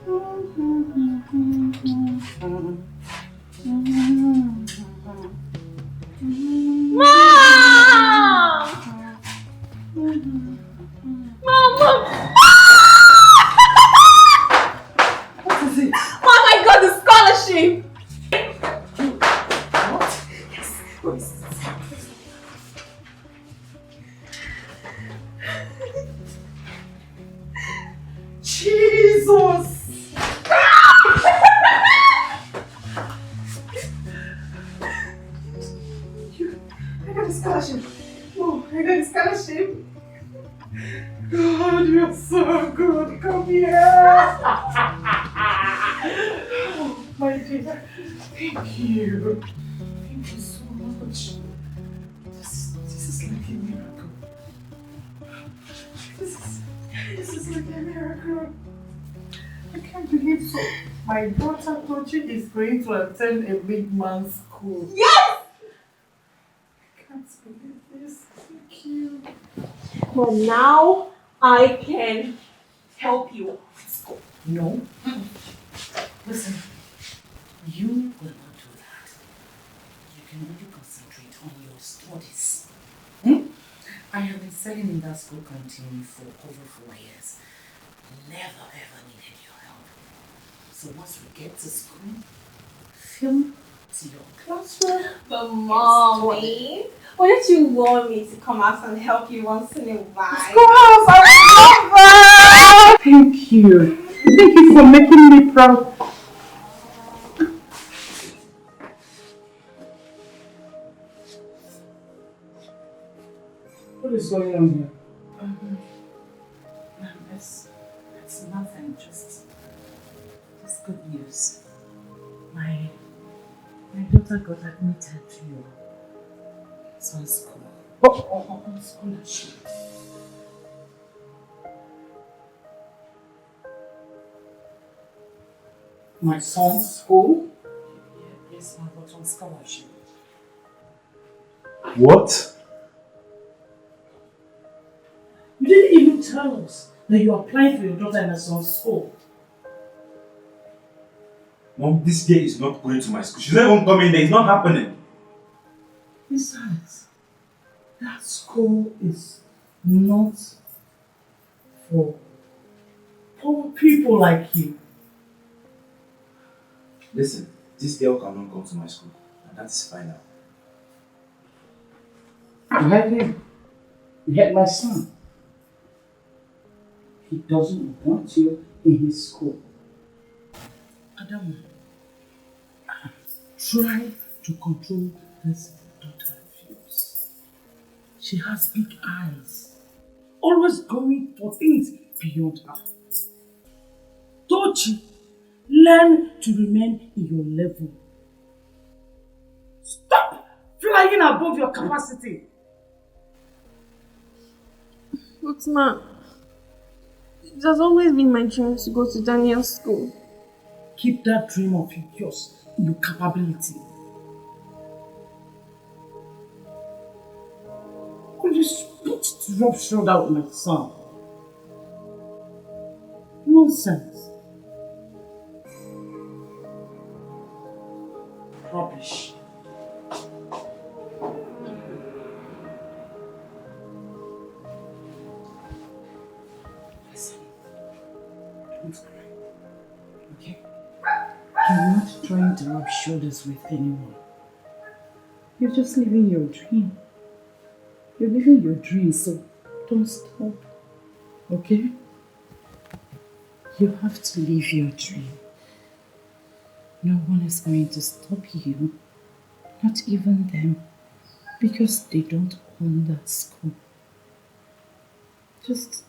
What is it? Mom, I got the scholarship! What? Yes. What is it? Jesus! I got a scholarship. Oh, I got a scholarship. God, you're so good. Come here. Oh, my dear. Thank you. Thank you so much. This is like a miracle. This is like a miracle. I can't believe so. My daughter Tochi is going to attend a big man's school. Yes! I can't believe this. Thank you. But now I can help you. No. Listen, you will not do that. You can only concentrate on your studies. I have been selling in that school canteen for over 4 years. Never ever needed your help. So once we get to school, film to your classroom. But mommy, why don't you want me to come out and help you once in a while? Of course, I love that! Thank you. Thank you for making me proud. What is going on here? It's nothing, just good news. My daughter got admitted to your son's school. On scholarship. My son's school? Yes, I got on scholarship. What? You didn't even tell us that you are applying for your daughter in her son's school. Mom, this girl is not going to my school. She's not even coming there. It's not happening. Besides, that school is not for poor people like you. Listen, this girl cannot come to my school. And that is final. You heard him. You heard my son. He doesn't want you in his school. Adam, try to control this daughter of yours. She has big eyes, always going for things beyond her. Tochi, learn to remain in your level. Stop flying above your capacity. But ma, it has always been my dream to go to Daniel's school. Keep that dream of yours in your capability. Could you spit to rub shoulder with my son? Nonsense. Rubbish. Listen, don't cry, okay? You're not trying to rub shoulders with anyone. You're just living your dream. You're living your dream, so don't stop, okay? You have to live your dream. No one is going to stop you, not even them, because they don't own that school. Just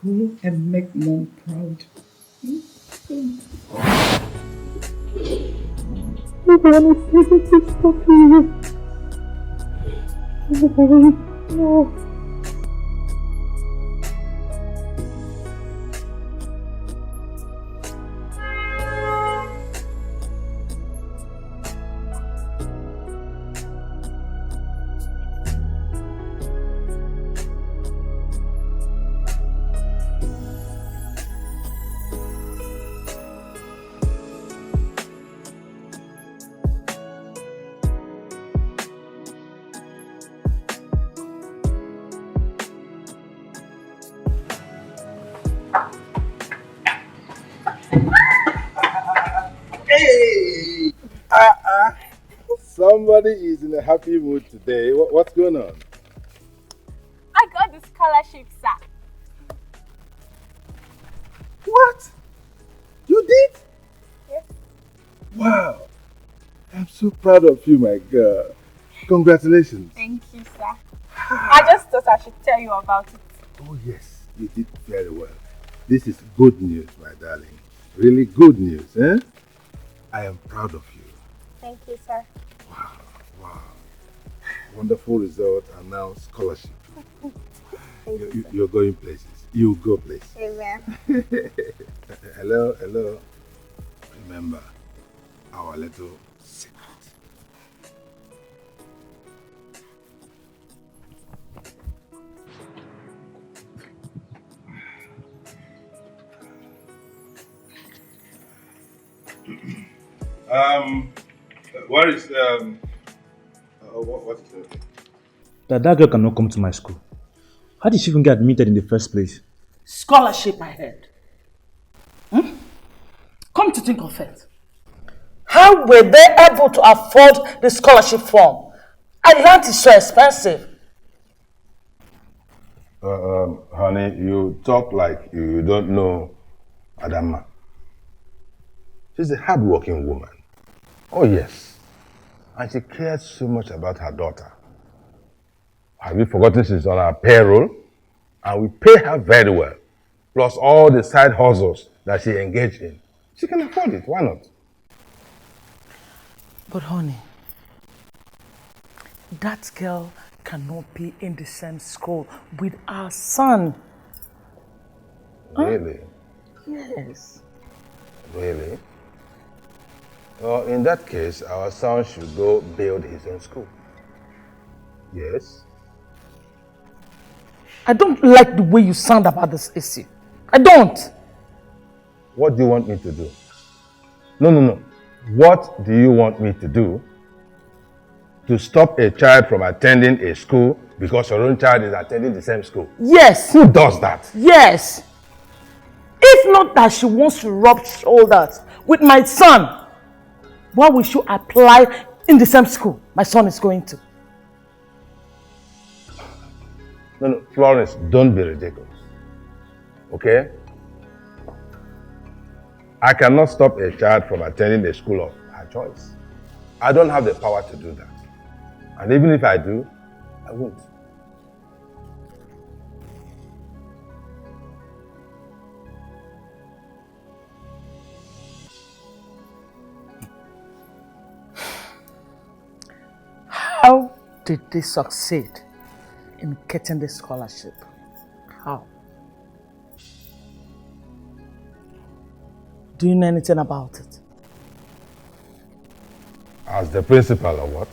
go and make Mom proud. No one is going to stop you. No. Hey! Somebody is in a happy mood today. What's going on? I got the scholarship, sir. What? You did? Yes. Wow. I'm so proud of you, my girl. Congratulations. Thank you, sir. I just thought I should tell you about it. Oh yes, you did very well. This is good news, my darling. Really good news, eh? I am proud of you. Thank you, sir. Wow. Wonderful result and now scholarship. You're going places. You go places. Amen. Hello. Remember our little secret. Where is what's the That girl cannot come to my school. How did she even get admitted in the first place? Scholarship I heard. Come to think of it. How were they able to afford the scholarship form? Land is so expensive. honey, you talk like you don't know Adama. She's a hard-working woman. Oh yes. And she cares so much about her daughter. Have you forgotten she's on our payroll? And we pay her very well. Plus all the side hustles that she engaged in. She can afford it, why not? But honey, that girl cannot be in the same school with our son. Really? Yes. Really? Well, in that case, our son should go build his own school. Yes? I don't like the way you sound about this issue. I don't. What do you want me to do? No. What do you want me to do to stop a child from attending a school because your own child is attending the same school? Yes. Who does that? Yes. If not that she wants to rub shoulders with my son, why will she apply in the same school my son is going to? No, Florence, don't be ridiculous. Okay? I cannot stop a child from attending a school of her choice. I don't have the power to do that. And even if I do, I won't. How did they succeed in getting the scholarship? How? Do you know anything about it? As the principal or what?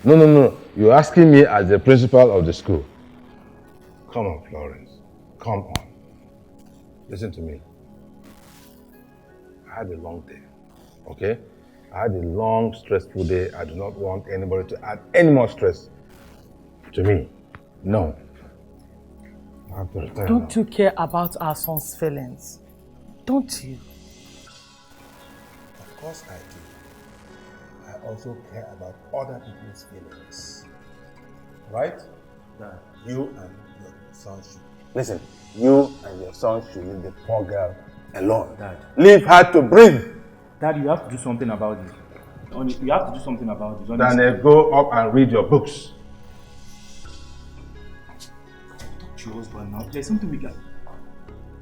No. You're asking me as the principal of the school. Come on, Florence. Come on. Listen to me. I had a long day, okay? I had a long, stressful day. I do not want anybody to add any more stress to me. No. I have to return. Don't you care about our son's feelings? Don't you? Of course I do. I also care about other people's feelings. Right? Dad. You and your son should... Listen, you and your son should leave the poor girl alone. Dad. Leave her to breathe. Dad, you have to do something about this. You have to do something about this. Then go up and read your books. Talk to your husband now. There's something we can...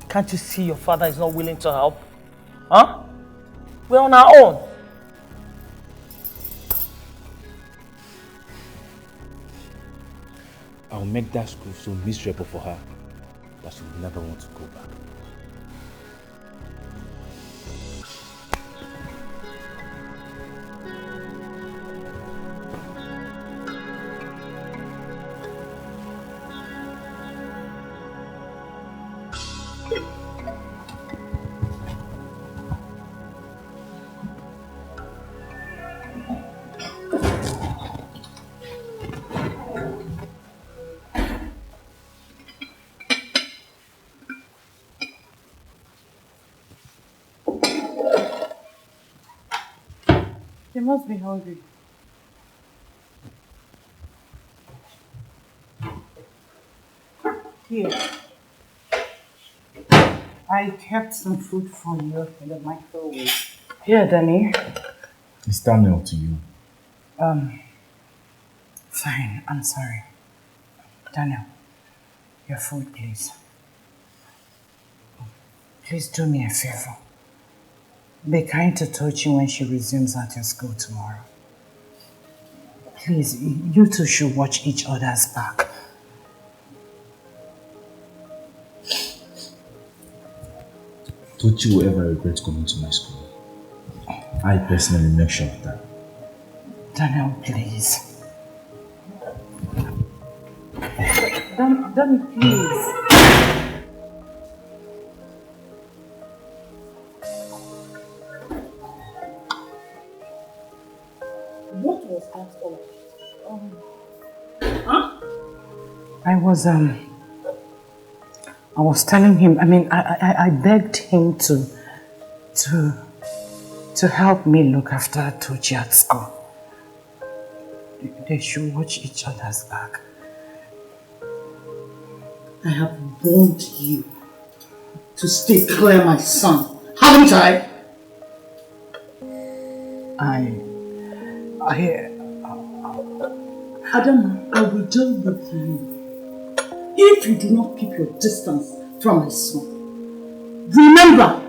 Can't you see your father is not willing to help? Huh? We're on our own. I'll make that school so miserable for her that she will never want to go back. They must be hungry. Here. I kept some food for you in the microwave. Here, Danny. It's Daniel to you. Fine, I'm sorry. Daniel, your food, please. Please do me a favor. Be kind to Tochi when she resumes at your school tomorrow. Please, you two should watch each other's back. Tochi will ever regret coming to my school. I personally make sure of that. Daniel, please. Daniel, please. What was that all? I was telling him, I begged him to help me look after Tochi at school. They should watch each other's back. I have warned you to stay clear, my son. Haven't I? Adam, I will deal with you if you do not keep your distance from my son. Remember,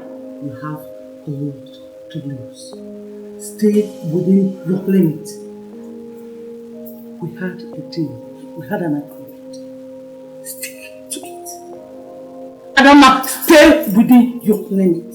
you have a lot to lose. Stay within your limit. We had a deal. We had an agreement. Stick to it. Adama, stay within your limit.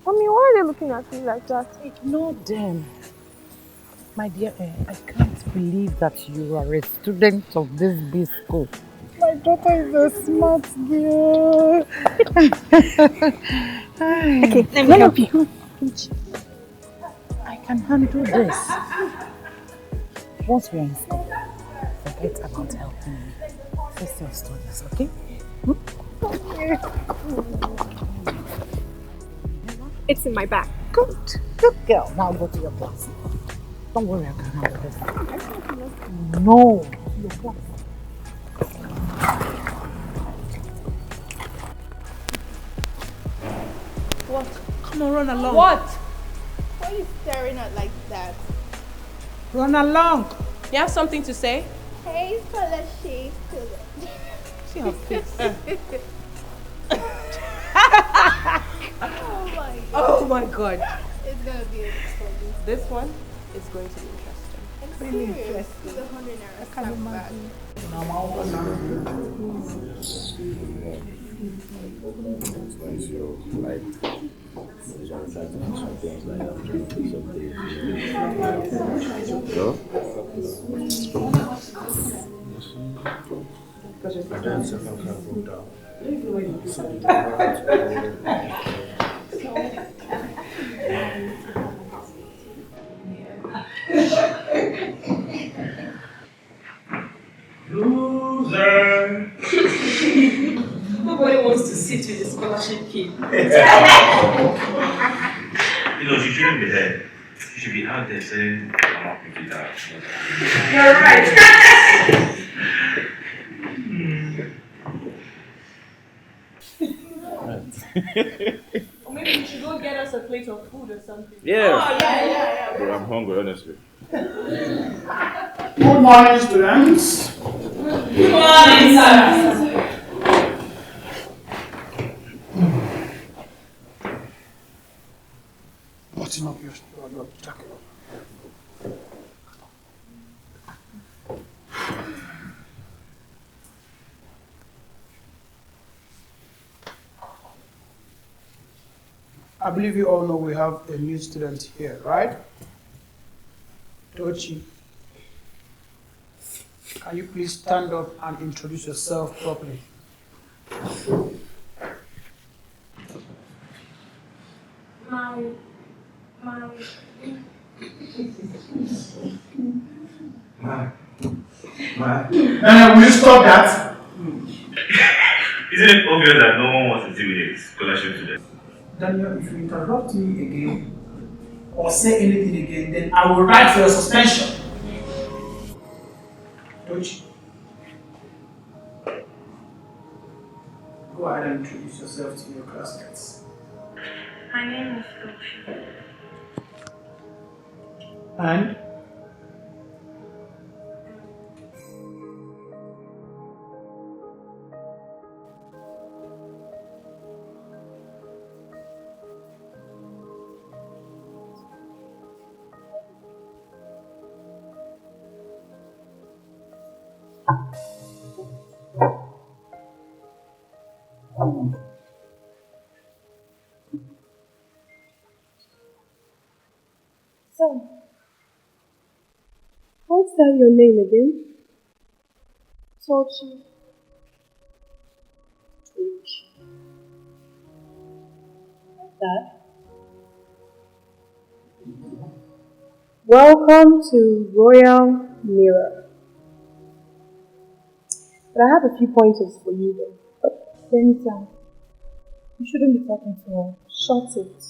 Mommy, why are they looking at me like that? Ignore them. My dear, I can't believe that you are a student of this big school. My daughter is a smart girl. Okay, let me help you. I can handle this. Once we are in school, forget about helping me. Face your studies, okay? It's in my bag. Good. Good girl. Now go to your class. Don't worry, I can handle this. No. To your class. What? Come on, run along. What? Why are you staring at like that? Run along. You have something to say? Hey, scholarship. See her face. Oh my god. It's gonna be a problem. This one is going to be interesting. Really interesting. It's 100 naira. I can't imagine. Loser! Nobody wants to sit with a scholarship kid. She shouldn't be there. She should be out there saying, I'm not with you that. You're right. Or maybe you should go get us a plate of food or something. Yeah. Oh, yeah. Bro, I'm hungry, honestly. Good morning, students. Good morning, sir. Button up your jacket. I believe you all know we have a new student here, right? Tochi. Can you please stand up and introduce yourself properly? Will you stop that? Isn't it obvious that no one wants to deal with a scholarship today? Daniel, if you interrupt me again or say anything again, then I will write for your suspension. Tochi. Go ahead and introduce yourself to your classmates. My name is Tochi. And? So, what's that your name again? Tochi. That. Welcome to Royal Mirror. But I have a few pointers for you though. Benita, you shouldn't be talking to her. Shut it.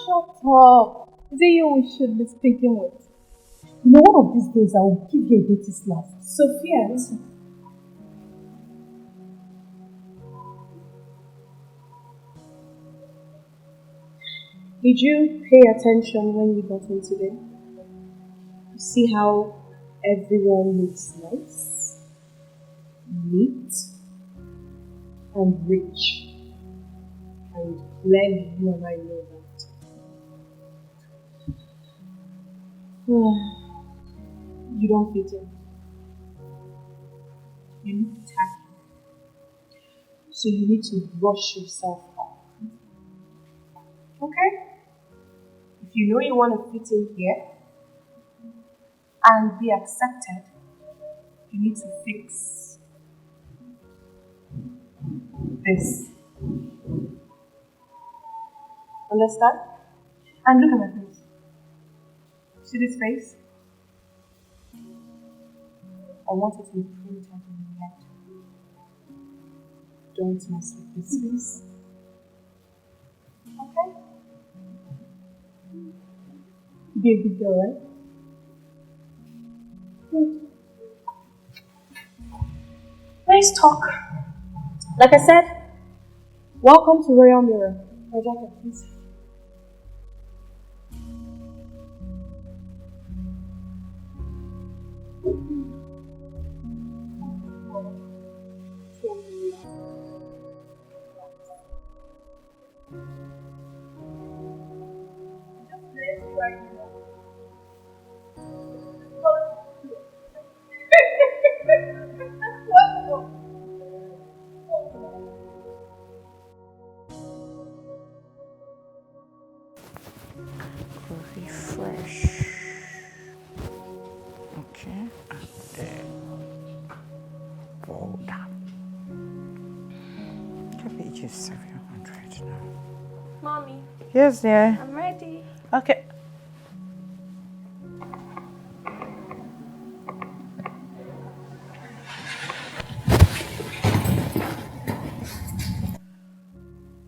Shut up. Is it you we should be speaking with? You know, one of these days I will give you a dirty slap. Sophia, listen. Did you pay attention when you got in today? You see how everyone looks nice, neat, and rich. And clearly you and I know that. You don't fit in. You look tacky. So you need to brush yourself up. Okay? If you know you want to fit in here and be accepted, you need to fix this. Understand? And look at my face. See this face? I want it to be printed in your head. Don't mess with this face. Okay? Be a good girl, right? Good. Nice talk. Like I said, welcome to Royal Mirror. My jacket, please. Refresh. Okay, and then fold up. Cabbage is 700 now. Mommy, Yes, dear. I'm ready. Okay.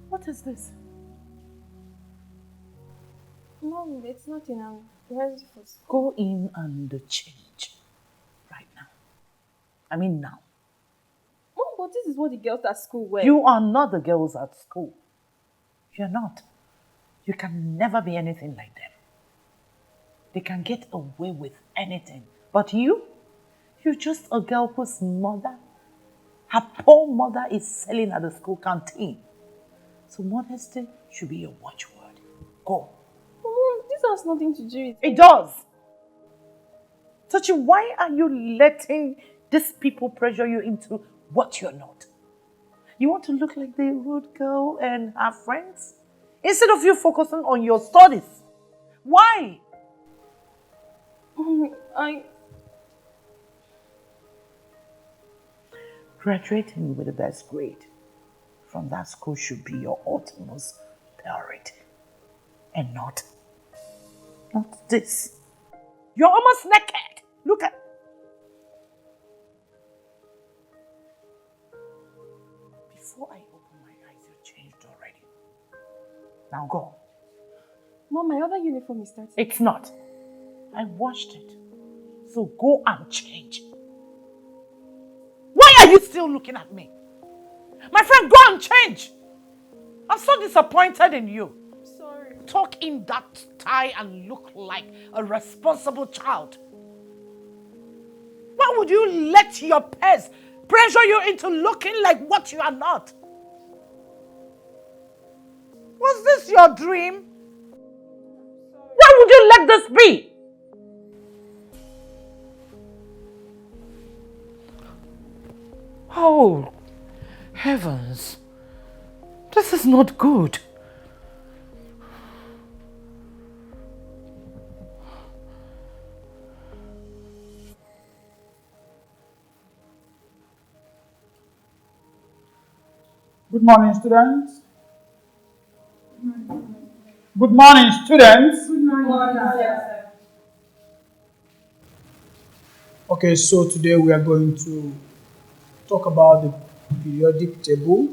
What is this? Mom, it's nothing. I'm ready for school. Go in and change right now. I mean now. Mom, but this is what the girls at school wear. You are not the girls at school. You're not. You can never be anything like them. They can get away with anything. But you're just a girl whose mother, her poor mother is selling at the school canteen. So modesty should be your watchword. Go. Mom, this has nothing to do with it. It does. Sochi, why are you letting these people pressure you into what you're not? You want to look like the rude girl and her friends? Instead of you focusing on your studies. Why? Graduating with the best grade from that school should be your utmost priority. And not this. You're almost naked. Look at. Before I open my eyes, you changed already. Now go. Mom, my other uniform is dirty. It's not. I washed it. So go and change. Why are you still looking at me? My friend, go and change. I'm so disappointed in you. I'm sorry. Talk in that tie and look like a responsible child. Why would you let your peers pressure you into looking like what you are not? Was this your dream? Why would you let this be? Oh, heavens. This is not good. Good morning, students. Good morning, students. Good morning, sir. Okay, so today we are going to talk about the periodic table.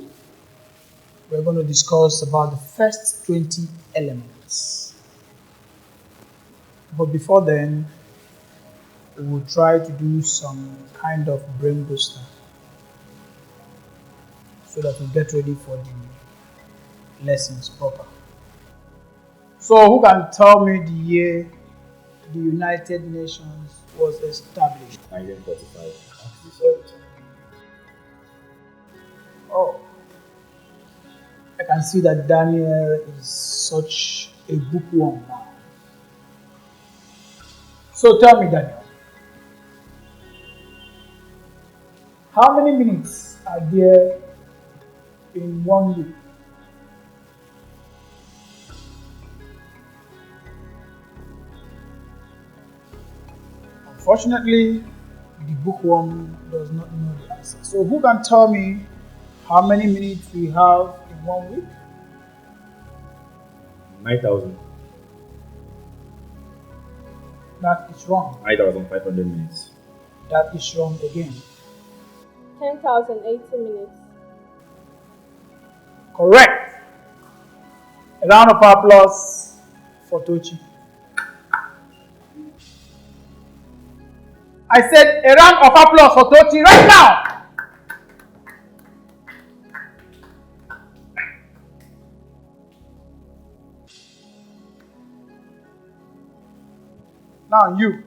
We're going to discuss about the first 20 elements. But before then, we will try to do some kind of brain booster so that we get ready for the lessons proper. So who can tell me the year the United Nations was established? 1945. Oh, I can see that Daniel is such a bookworm now. So tell me, Daniel, how many minutes are there in 1 week? Unfortunately, the bookworm does not know the answer. So who can tell me how many minutes we have in 1 week? 9,000. That is wrong. 9,500 minutes. That is wrong again. 10,080 minutes. Correct. A round of applause for Tochi. I said a round of applause for Tochi right now. Now you.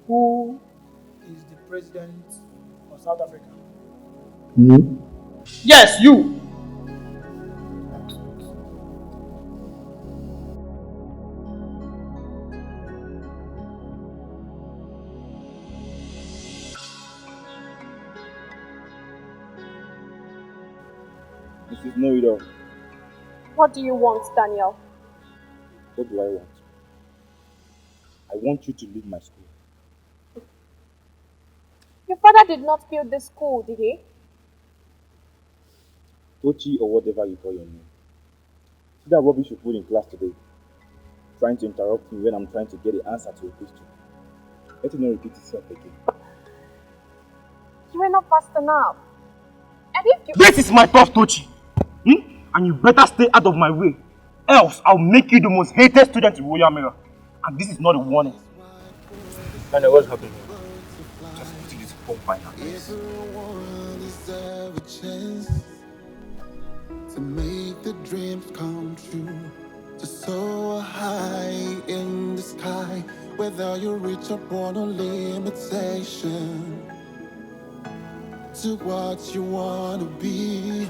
Who is the president of South Africa? Me? Yes, you. Mrs. Know-it-all. What do you want, Daniel? What do I want? I want you to leave my school. Your father did not build this school, did he? Tochi or whatever you call your name. See that rubbish you put in class today? Trying to interrupt me when I'm trying to get the answer to a question. Let it not repeat itself again. You were not fast enough. And if you... This is my tough, Tochi. And you better stay out of my way. Else, I'll make you the most hated student in Royal Mirror. And this is not a warning. Daniel, what's happening? Just put this phone by now. Everyone deserves a chance to make the dreams come true. To soar high in the sky, whether you reach upon a limitation. To what you wanna be,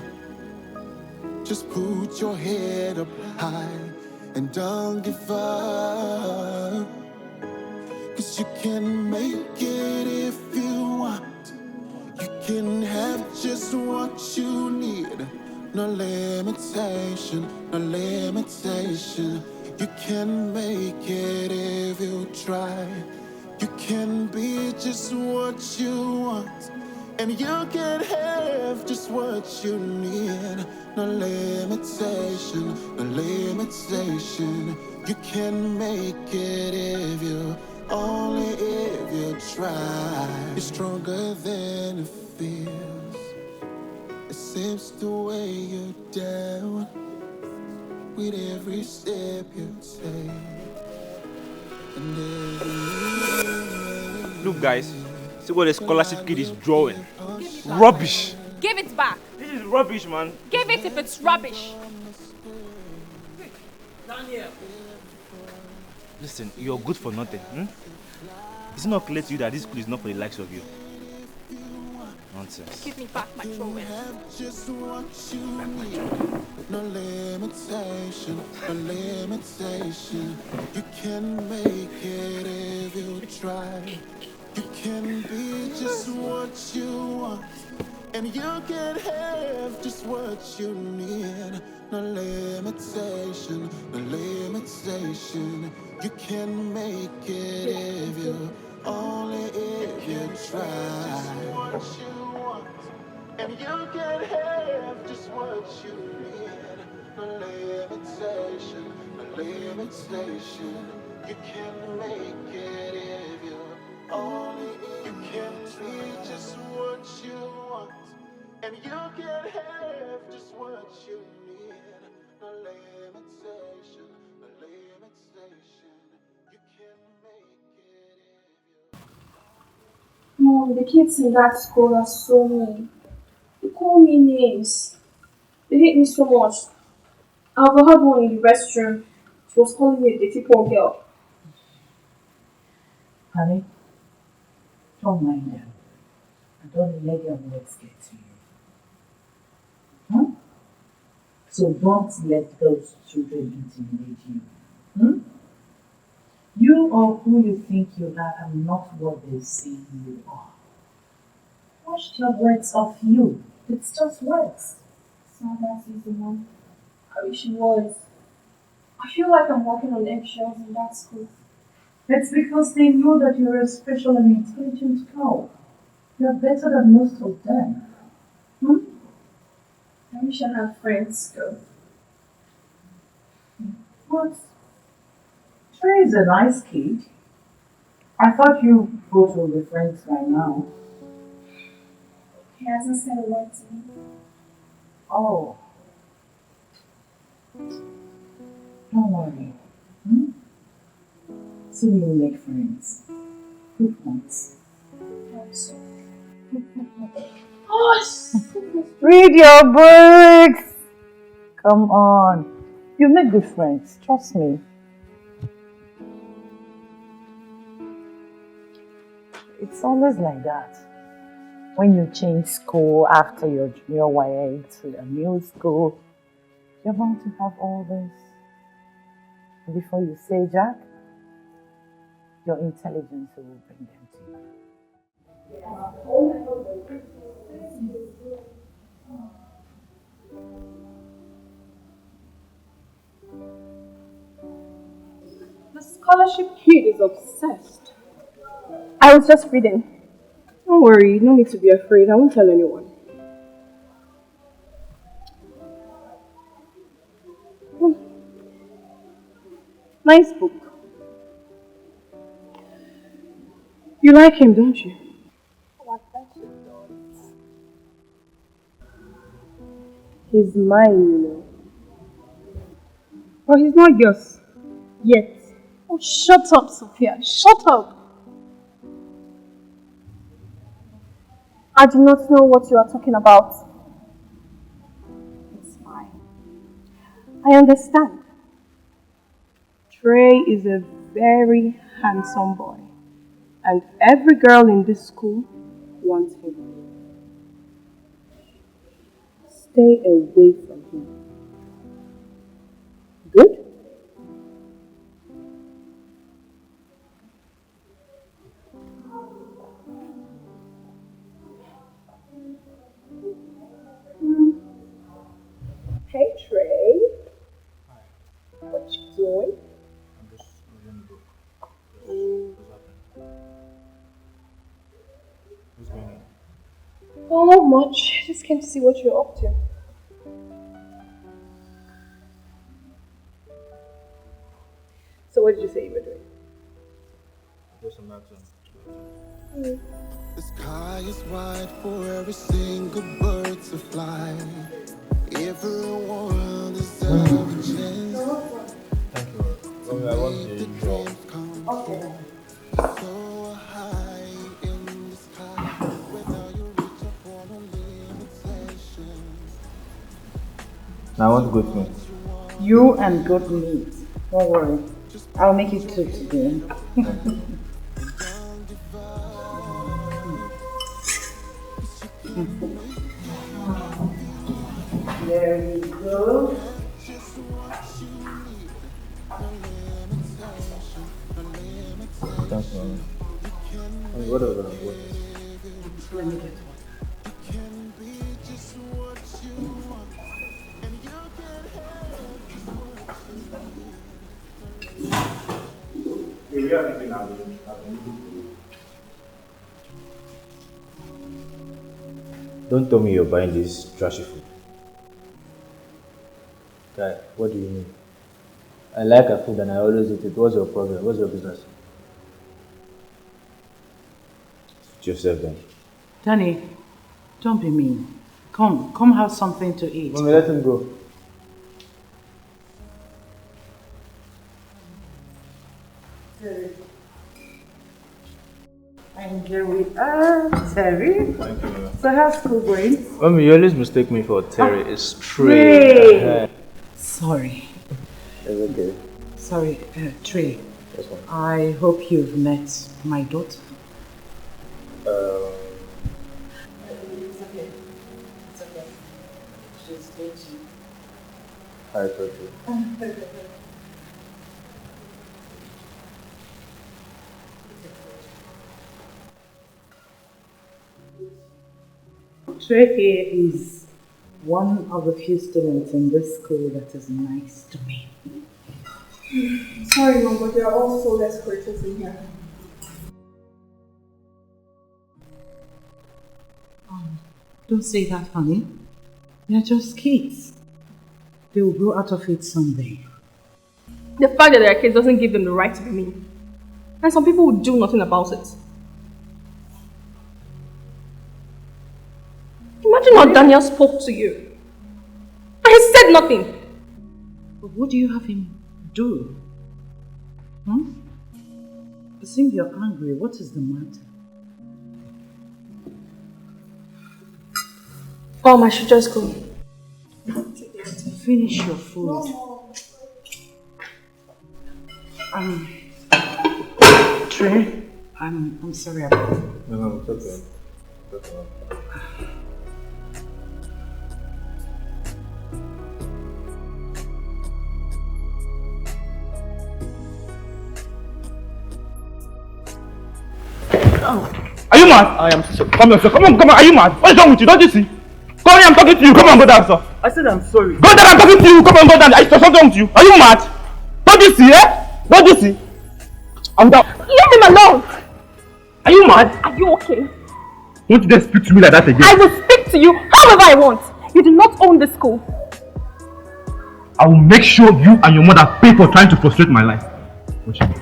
just put your head up high and don't give up. 'Cause you can make it if you want. You can have just what you need. No limitation, no limitation. You can make it if you try. You can be just what you want. And you can have just what you need. No limitation, no limitation. You can make it if you, only if you try. It's stronger than it feels. It seems to weigh you down with every step you take. And Look, guys. See what a scholarship kid is drawing. Rubbish. Give it back. This is rubbish, man. Give it if it's rubbish. Daniel. Listen, you're good for nothing. It's not clear to you that this school is not for the likes of you. Nonsense. Give me back my throwing. just what you need. No limitation, no limitation. You can make it if you try. You can be just what you want. And you can have just what you need. No limitation, no limitation. You can make it if you, only if you try. And you can have just what you need. No limitation, no limitation. You can make it if you, only if you can be just what you want. And you can have just what you need. No limitation, no limitation. You can make it if you. Mom, the kids in that school are so mean. They call me names. They hate me so much. I overheard one in the restroom. She was calling me a dirty poor girl. Honey, don't mind them. And don't let their words get to you. So don't let those children intimidate you. You or who you think you are not what they say you are. Wash your words off you. It's just words. It's not that easy, Mom. I wish it was. I feel like I'm walking on eggshells in that school. It's because they know that you're a special and intelligent girl. You're better than most of them. Hmm? I wish I had friends, though. But Trey is a nice kid. I thought you both would be friends by now. He hasn't said a word to me. Oh, don't worry. Hmm? Soon you'll make friends. Good ones. Hope so. Read your books! Come on. You make good friends, trust me. It's always like that. When you change school after your junior YA to a new school, you're bound to have all this. Before you say Jack, your intelligence will bring them to you. The scholarship kid is obsessed. I was just reading. Don't worry, no need to be afraid. I won't tell anyone. Hmm. Nice book. You like him, don't you? He's mine, you know. But he's not yours. Yet. Oh, shut up, Sophia. Shut up. I do not know what you are talking about. It's fine. I understand. Trey is a very handsome boy. And every girl in this school wants him. Stay away from him. Good? Hey Trey. What you doing? I'm just reading the book. What's going on? Oh, not much. Just came to see what you're up to. So what did you say you were doing? Just some action. The sky is wide for every single bird to fly. Everyone deserves a chance. Thank you. Mommy, I want the usual. Okay. So high in the sky, without you reach upon a limitation. Now I want goat meat. You and goat meat. Don't worry. I'll make it two today. There we go. Thanks, mommy. What else? Let me get Don't tell me you're buying this trashy food. Guy, what do you mean? I like her food and I always eat it. What's your problem? What's your business? Yourself then. Danny, don't be mean. Come have something to eat. Mommy, let him go. And here we are, Terry. Thank you. So how's school going? Mommy, you always mistake me for Terry. It's Trey. Sorry. It's okay. Sorry, Trey. That's fine. I hope you've met my daughter. It's okay. It's okay. She's dating. Hi, Tochi. Trey here is one of the few students in this school that is nice to me. Sorry, Mom, but there are also less creators in here. Don't say that, honey. They're just kids. They will grow out of it someday. The fact that they're kids doesn't give them the right to be mean. And some people would do nothing about it. Imagine how Daniel spoke to you. And he said nothing. But what do you have him do? I think you're angry. What is the matter? Mom, I should just go. Finish your food. Trey, I'm sorry about it. No, it's okay. It's okay. Are you mad? I am sorry. Come on, sir. Come on. Are you mad? What is wrong with you? Don't you see? Come here, I'm talking to you. Come on, go down, sir. I said I'm sorry. Go down, I'm talking to you. Come on, go down. Is there something wrong with you? Are you mad? Don't you see, Don't you see? I'm down. Leave him alone! Are you mad? Are you okay? Don't you dare speak to me like that again. I will speak to you however I want. You do not own this school. I will make sure you and your mother pay for trying to frustrate my life. What you do?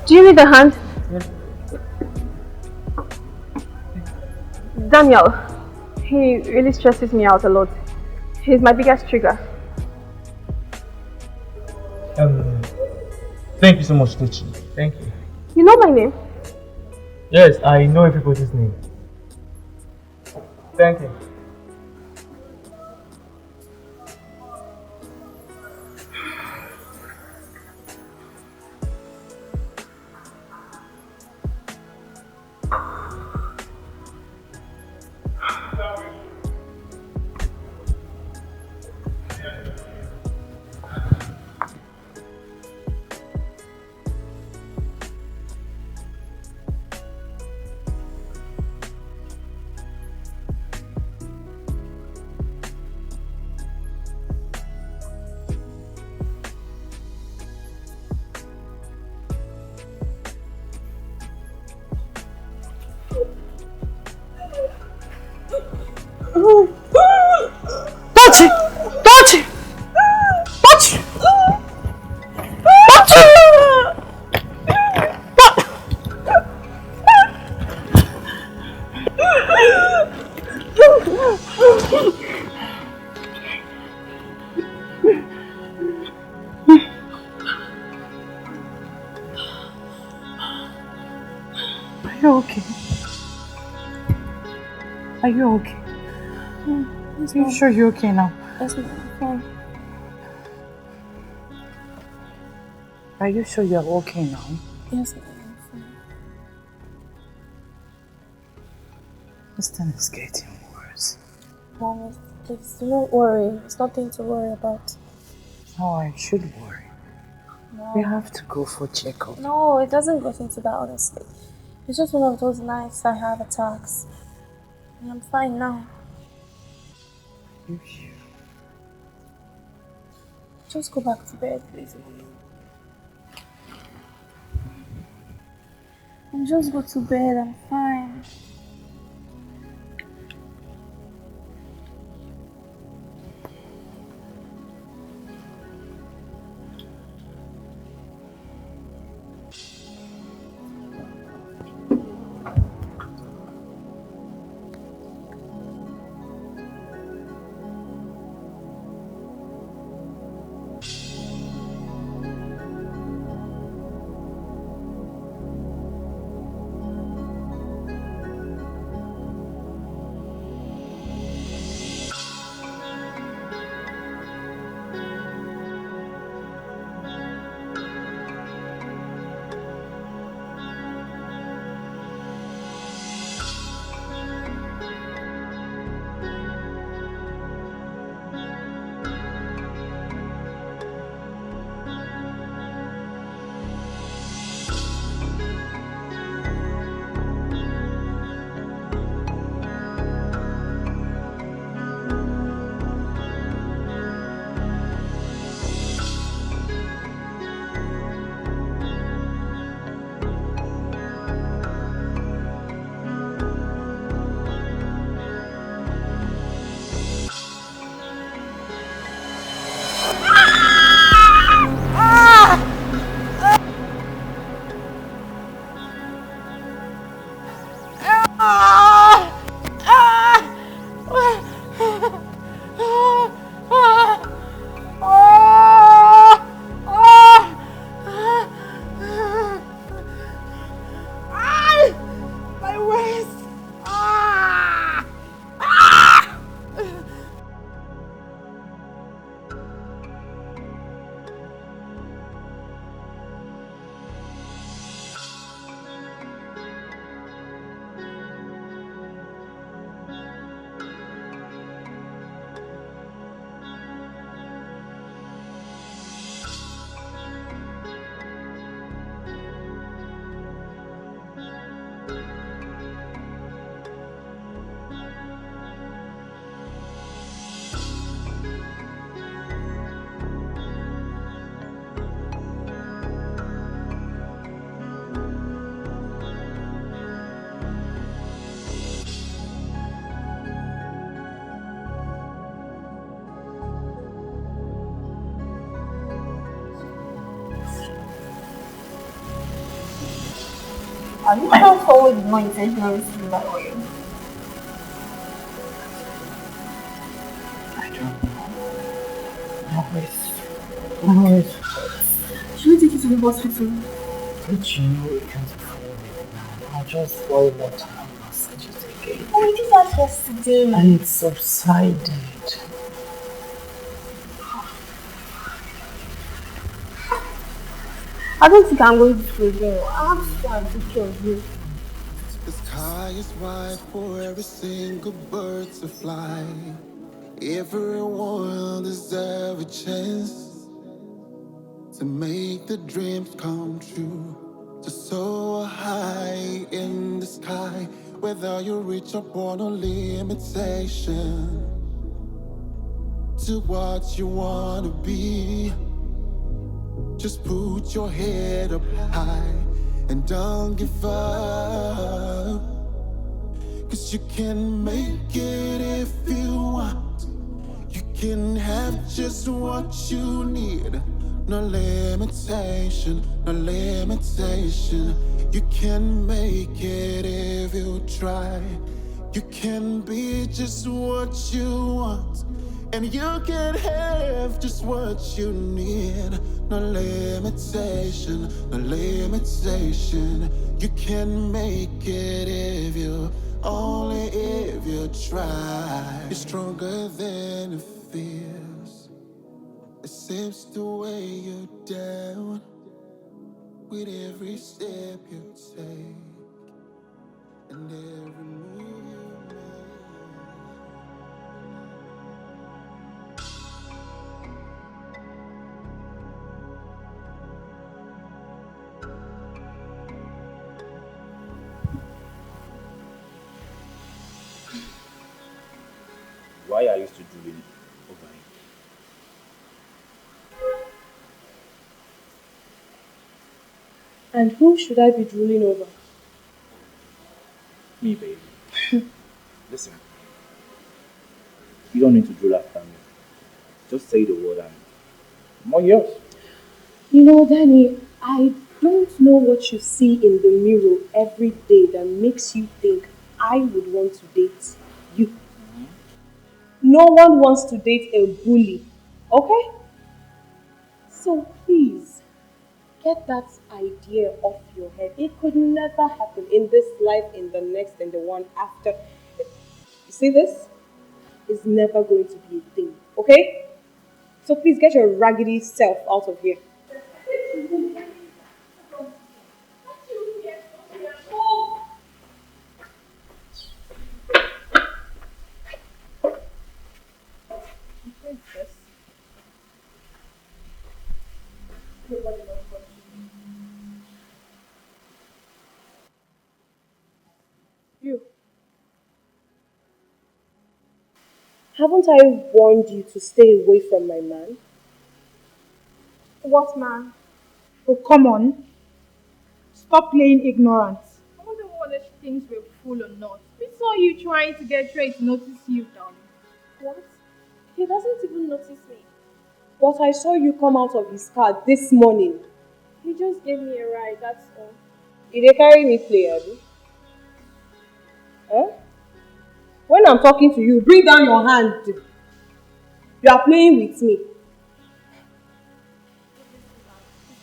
Do you need a hand? Daniel, he really stresses me out a lot. He's my biggest trigger. Thank you so much, Tucci. Thank you. You know my name? Yes, I know everybody's name. Thank you. Are you okay? Yes, Are you sure you're okay now? Yes, ma'am. Fine. Are you sure you're okay now? Yes, ma'am. Fine. This thing is getting worse. Mom, please do not worry. It's nothing to worry about. Oh, I should worry. No. We have to go for checkup. No, it doesn't go into that, honestly. It's just one of those nights I have attacks. And I'm fine now. You sure? Just go back to bed, please, Mommy. And just go to bed, I'm fine. Are you sure someone is not intentionally stealing my oil? I don't know. Always. Should we take you to the hospital? But you know we can't afford it now. I'll just spoil more time massages again. Oh, we did that yesterday. And it subsided. I don't think I'm going to school again. I have to try and take care of you. The sky is wide for every single bird to fly. Everyone deserves a chance to make the dreams come true. To soar high in the sky, whether you reach upon a limitation. To what you wanna be, just put your head up high and don't give up. 'Cause you can make it if you want. You can have just what you need. No limitation, no limitation. You can make it if you try. You can be just what you want. And you can have just what you need. No limitation, no limitation. You can make it if you, only if you try. You're stronger than it feels. It seems to weigh you down with every step you take and every move you make. Why are you still drooling over him? And who should I be drooling over? Me, baby. Listen, you don't need to drool after me. Just say the word and I'm all yours. You know, Danny, I don't know what you see in the mirror every day that makes you think I would want to date you. No one wants to date a bully, okay? So please, get that idea off your head. It could never happen in this life, in the next, and the one after. You see this? It's never going to be a thing, okay? So please get your raggedy self out of here. You. Haven't I warned you to stay away from my man? What man? Oh, come on. Stop playing ignorant. I wonder whether she thinks we're fool or not. We saw you trying to get Trey to notice you, darling. What? He doesn't even notice me. But I saw you come out of his car this morning. He just gave me a ride, that's all. Did they carry me play, Abby? Huh? When I'm talking to you, bring down your hand. You are playing with me.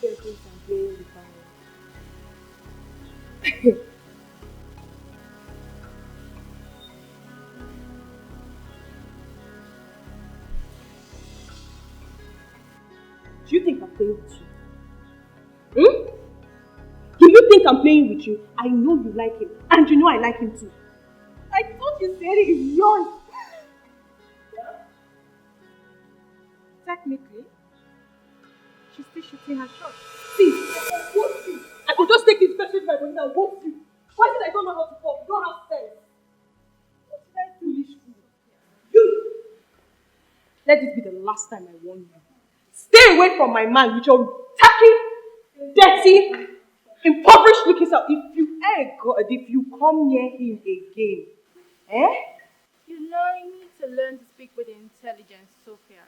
This girl thinks I'm playing with her. Do you think I'm playing with you? Hmm? Do you think I'm playing with you? I know you like him, and you know I like him too. I thought you said it is yours. Technically, she's still shooting her shot. See, I want you. I could just take this person to my body and want you. Why did I don't know how to talk? You don't have sense. What did I do this fool? You! Let this be the last time I warn you. Stay away from my man with your tacky, dirty, impoverished looking self. If you come near him again, You know, you need to learn to speak with intelligence, Sophia.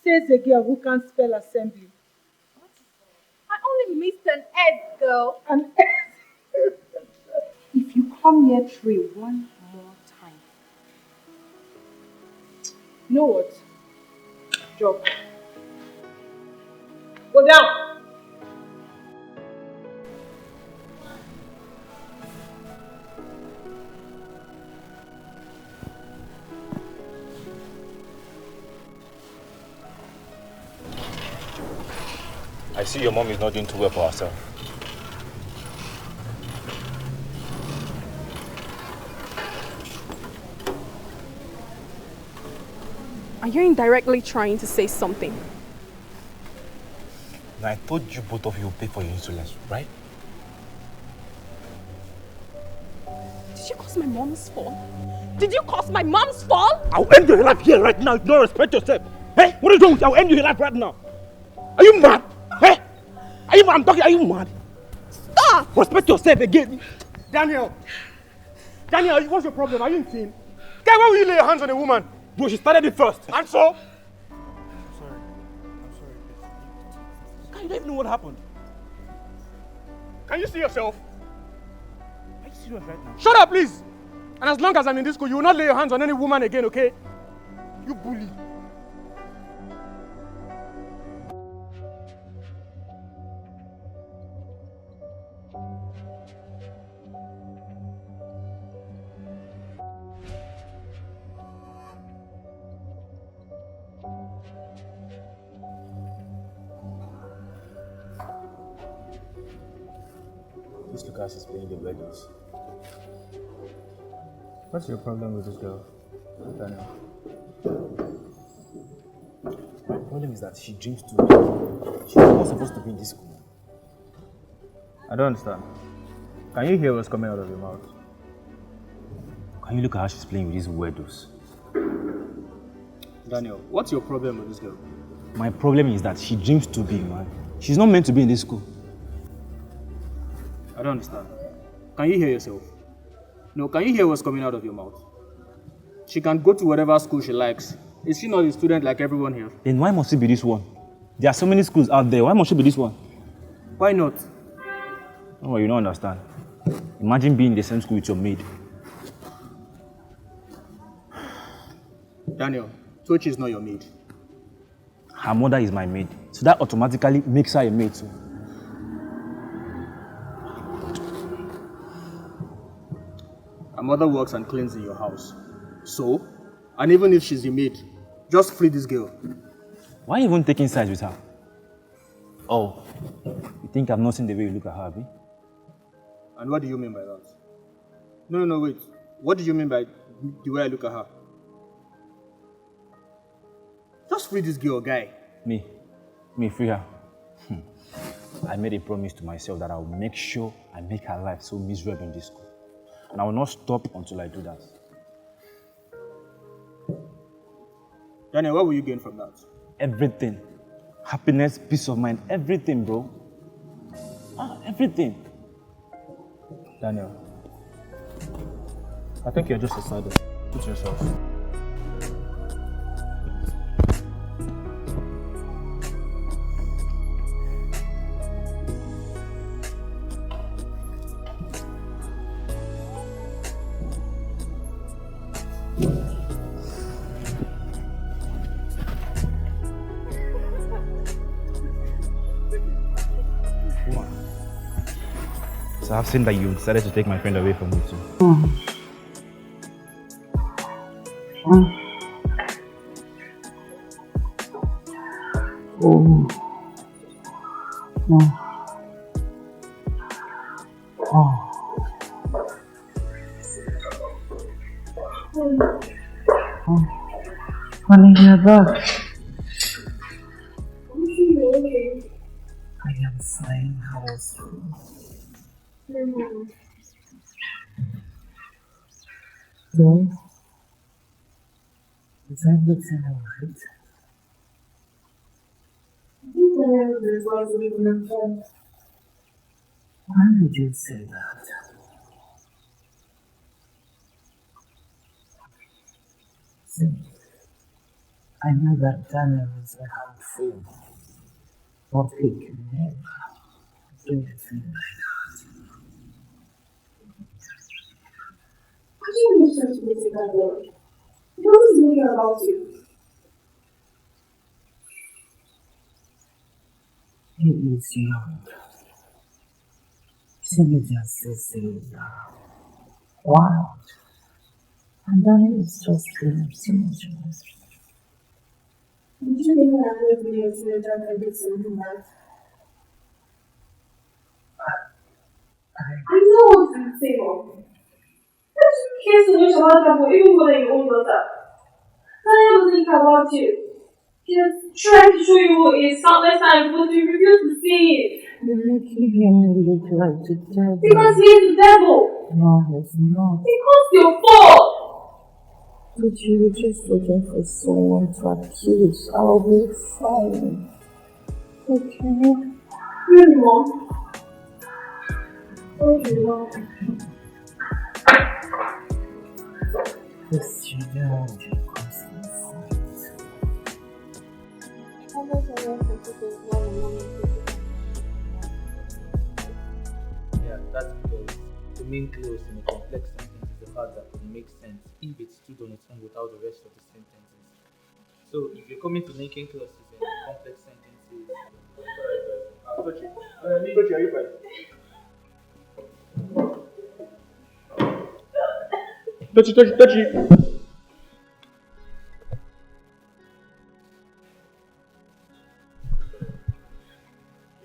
Says a girl who can't spell assembly. I only missed an S, girl. An S? if you come near Tree one more time. You know what? Drop. Go down. I see your mom is not doing too well for herself. Are you indirectly trying to say something? Now, I told you both of you will pay for your insolence, right? Did you cause my mom's fall? Did you cause my mom's fall? I'll end your life here right now if you don't respect yourself. Hey, what are you doing? I'll end your life right now. Are you mad? Hey, are you mad? I'm talking. Are you mad? Stop! Respect yourself again. Daniel, what's your problem? Are you insane? Guy, why will you lay your hands on a woman? Bro, she started it first. And so? I'm sorry. Guy, you don't even know what happened. Can you see yourself? Are you serious right now? Shut up, please! And as long as I'm in this school, you will not lay your hands on any woman again, okay? You bully. This Lucas is playing the weddings. What's your problem with this girl, Daniel? My problem is that she dreams too big. She's not supposed to be in this school. I don't understand. Can you hear what's coming out of your mouth? Can you look at how she's playing with these weirdos? Daniel, what's your problem with this girl? My problem is that she dreams too big, man. She's not meant to be in this school. I don't understand. Can you hear yourself? No, can you hear what's coming out of your mouth? She can go to whatever school she likes. Is she not a student like everyone here? Then why must it be this one? There are so many schools out there. Why must it be this one? Why not? Oh, you don't understand. Imagine being in the same school with your maid. Daniel, Tochi is not your maid. Her mother is my maid. So that automatically makes her a maid too. Her mother works and cleans in your house. So, and even if she's your maid, just free this girl. Why are you even taking sides with her? Oh, you think I've not seen the way you look at her, Abi? And what do you mean by that? No, wait. What do you mean by the way I look at her? Just free this girl, guy. Me free her. I made a promise to myself that I will make sure I make her life so miserable in this school. And I will not stop until I do that. Daniel, what will you gain from that? Everything. Happiness, peace of mind, everything, bro. Everything. Daniel, I think you're just a sadist. Put yourself. So I've seen that you decided to take my friend away from me too. Honey, you're back. I am fine. How was you? So, is everything alright? Why would you say that? See, I know that Daniel is a handful, but he can never do anything like that. can't use time to make it that word. It doesn't even care about you. He is young. Teenagers is wild. And Danny is just feeling teenagers. Did you think that I'm going to be a teenager and do something bad? I know what you say, Mom. Why do you care so much about that, even more than your own daughter? Daniel doesn't care about you. He's trying to show you who he is countless times, but you refuse to see it. You're making him look like the devil. Because he is the devil. No, he's not. Because your fault. But you were just looking for someone to accuse. I'll be fine. Okay? Really, Mom? Really, Mom? Yes, you don't. Yeah, that's because the main clause in a complex sentence is the fact that it makes sense if it stood on its own without the rest of the sentences. So if you're coming to linking clauses in complex sentences, Tochi, are you fine? Tochi. You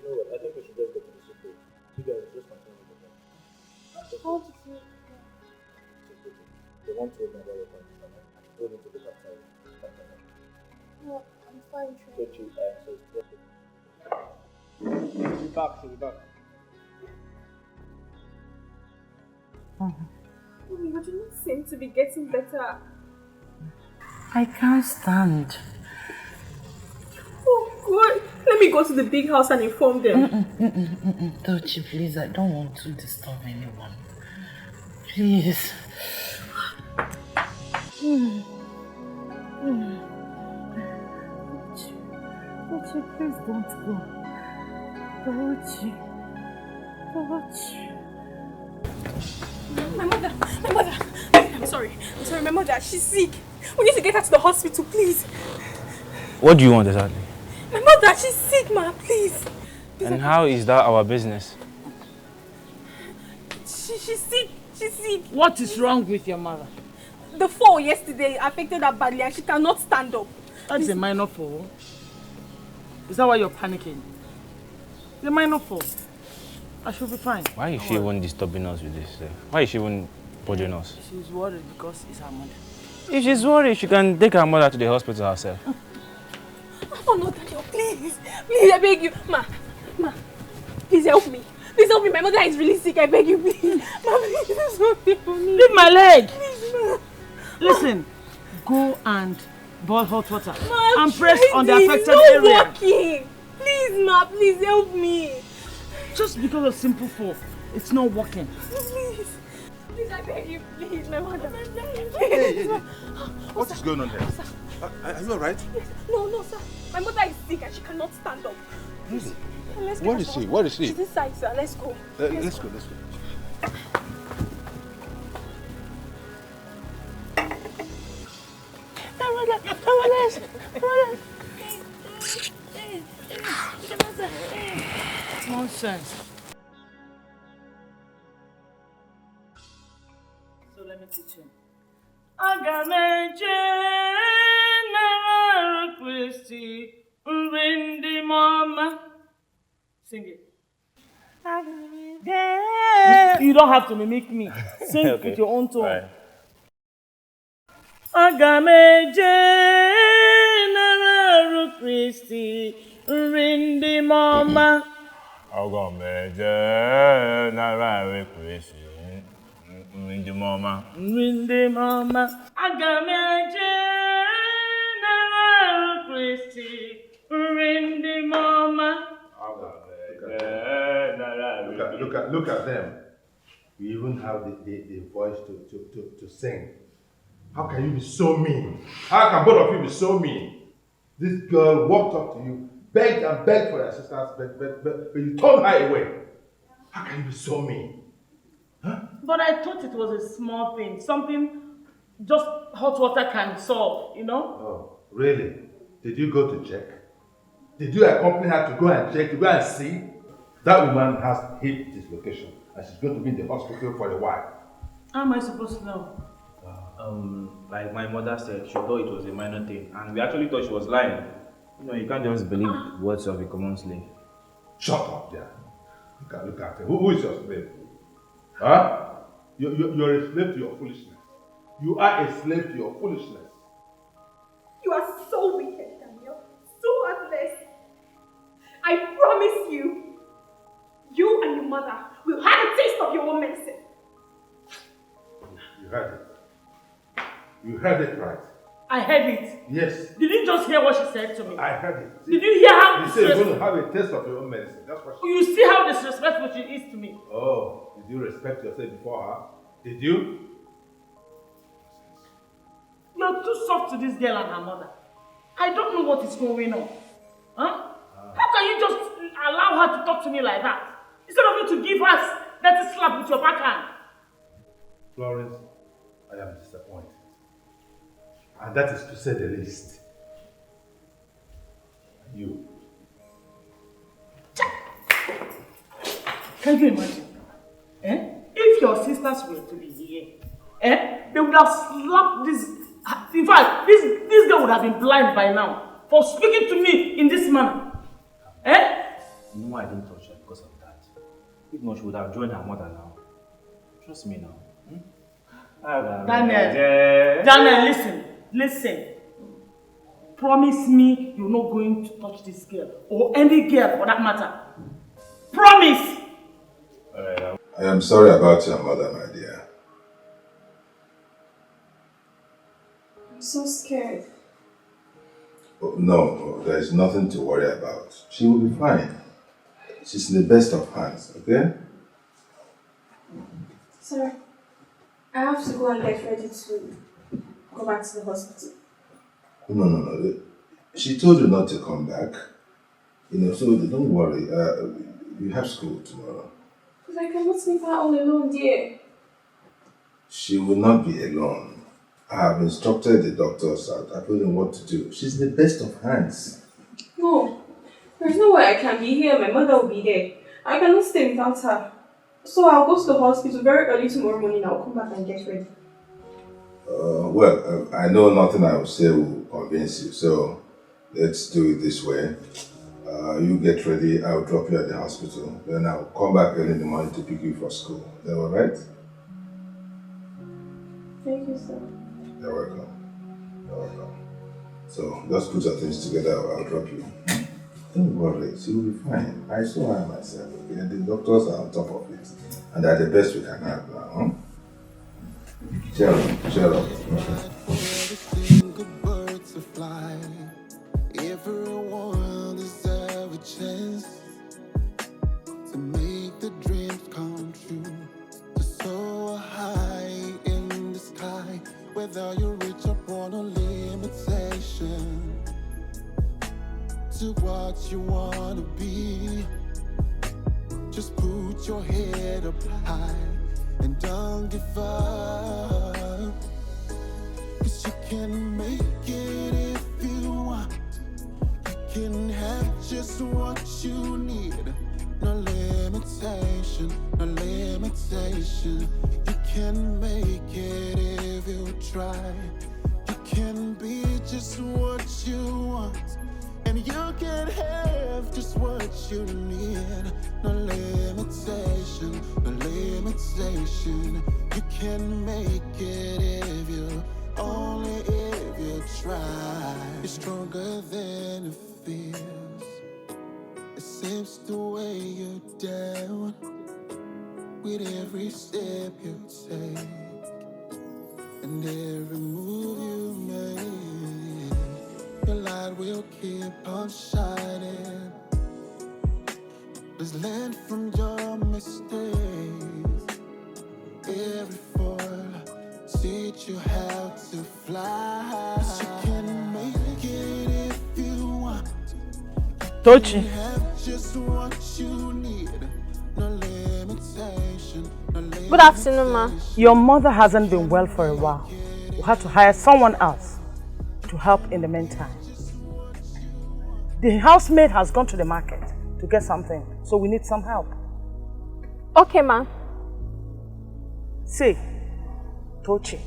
know what? I think we should just go to the super. You guys just continue with the game. How did you... They want to know about your condition. I told them to look outside. No, I'm fine, Trey. Tochi, so it's perfect. She'll be back. Mommy, you do not seem to be getting better. I can't stand. Oh, God. Let me go to the big house and inform them. Tochi, please, I don't want to disturb anyone. Please. Tochi, please don't go. Tochi. My mother. I'm sorry, my mother, she's sick. We need to get her to the hospital, please. What do you want exactly? My mother, she's sick, ma, please. And how is that our business? She's sick. What is wrong with your mother? The fall yesterday affected her badly and she cannot stand up. That's a minor fall. Is that why you're panicking? It's a minor fall. I should be fine. Why is she even disturbing us with this? Why is she even bothering us? She's worried because it's her mother. If she's worried, she can take her mother to the hospital herself. Oh no, Daniel, please, I beg you. Ma, please help me. My mother is really sick, I beg you, please. Ma, please do something for me. Leave my leg. Please, ma. Listen, go and boil hot water Ma, and press on the affected it's area. not working. Please, ma, please help me. Just because of simple fall, it's not working. Please, I beg you, please, my mother. Hey. What is going on there? Are you alright? Yes. No, sir. My mother is sick and she cannot stand up. Really? Where is she? She's inside, sir. Let's go. Let's go. Nonsense. so let me teach him. Sing it. You don't have to mimic me. Sing Okay. with your own tone. Right. Agameje nararu Christi rindi mama. Agameje nararu Christi rindi mama. Rindi mama. Agameje nararu Christi rindi mama. Look at them. You even have the voice to sing. How can you be so mean? How can both of you be so mean? This girl walked up to you, begged and begged for your assistance, but you turned her away. How can you be so mean? Huh? But I thought it was a small thing, something just hot water can solve, Oh, really? Did you go to check? Did you accompany her to go and check, to go and see? That woman has hip dislocation and she's going to be in the hospital for a while. How am I supposed to know? Like my mother said, she thought it was a minor thing, and we actually thought she was lying. You can't just believe words of a common slave. Shut up there. Look at her. Who is your slave? Huh? You're a slave to your foolishness. You are a slave to your foolishness. You are so wicked, Daniel. So heartless. I promise you, you and your mother will have a taste of your own medicine. You heard it. You heard it right. I heard it. Yes. Did you just hear what she said to me? I heard it. Did you hear how You said you're going to have a taste of your own medicine. That's what she You see how disrespectful she is to me? Oh, did you respect yourself before her? Did you? You're too soft to this girl and her mother. I don't know what is going on. Huh? How can you just allow her to talk to me like that? Instead of you to give her that slap with your backhand. Florence, I am disappointed. And that is to say the least. You. Can you imagine? If your sisters were to be here, they would have slapped this. In fact, this girl would have been blind by now for speaking to me in this manner. You know I didn't touch her because of that. If not, she would have joined her mother now. Trust me now. Daniel, listen. Promise me you're not going to touch this girl or any girl for that matter. Promise! I am sorry about your mother, my dear. I'm so scared. Oh, no, there is nothing to worry about. She will be fine. She's in the best of hands, okay? Sir, I have to go and get ready to go back to the hospital. No. She told you not to come back. So don't worry. You have school tomorrow. But I cannot leave her all alone, dear. She will not be alone. I have instructed the doctors out. I told them what to do. She's in the best of hands. No, there's no way I can be here. My mother will be there. I cannot stay without her. So I'll go to the hospital very early tomorrow morning. I'll come back and get ready. I know nothing I will say will convince you. So let's do it this way. You get ready. I'll drop you at the hospital. Then I'll come back early in the morning to pick you for school. Is that all right? Thank you, sir. You're welcome. So just put your things together. I'll drop you. Don't worry, she will be fine. I saw her myself, okay? The doctors are on top of it. And they're the best we can have now, huh? Cheer up. Birds to fly. Everyone deserves a chance to make the dreams come true. To soar high in the sky, whether you reach upon a limitation. To what you wanna be, just put your head up high and don't give up. 'Cause you can make it if you want. You can have just what you need. No limitation. You can make it if you try. You can be just what you want. And you can have just what you need. No limitation. You can make it if you, only if you try. It's stronger than it feels. It seems to weigh you down with every step you take and every move you make. Your light will keep on shining. Just learn from your mistakes. Every fall teach you how to fly. You can make it if you want. Tochi. Have just what you need. No limitation. Good afternoon, ma. Your mother hasn't been well for a while. We'll have to hire someone else to help in the meantime. The housemaid has gone to the market to get something, so we need some help. Okay, ma. See, Tochi,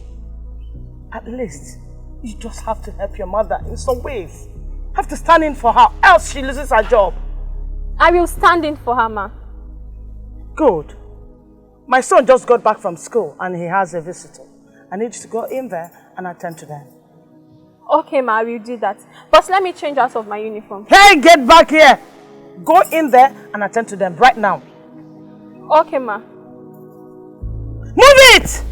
at least you just have to help your mother in some ways. Have to stand in for her, else she loses her job. I will stand in for her, ma. Good. My son just got back from school and he has a visitor. I need you to go in there and attend to them. Okay, ma, I will do that. But let me change out of my uniform. Hey, get back here! Go in there and attend to them right now. Okay, ma. Move it!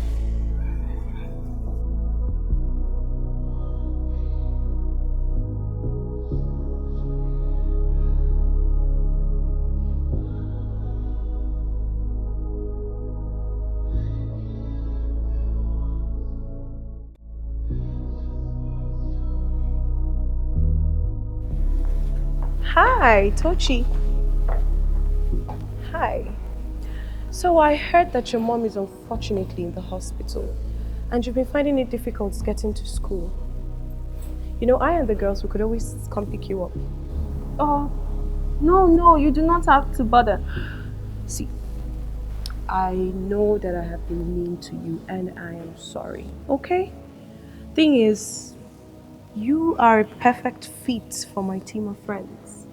Hi, Tochi. Hi. So I heard that your mom is unfortunately in the hospital and you've been finding it difficult getting to school. You know, I and the girls, we could always come pick you up. Oh, no, you do not have to bother. See, I know that I have been mean to you and I am sorry, okay? Thing is, you are a perfect fit for my team of friends.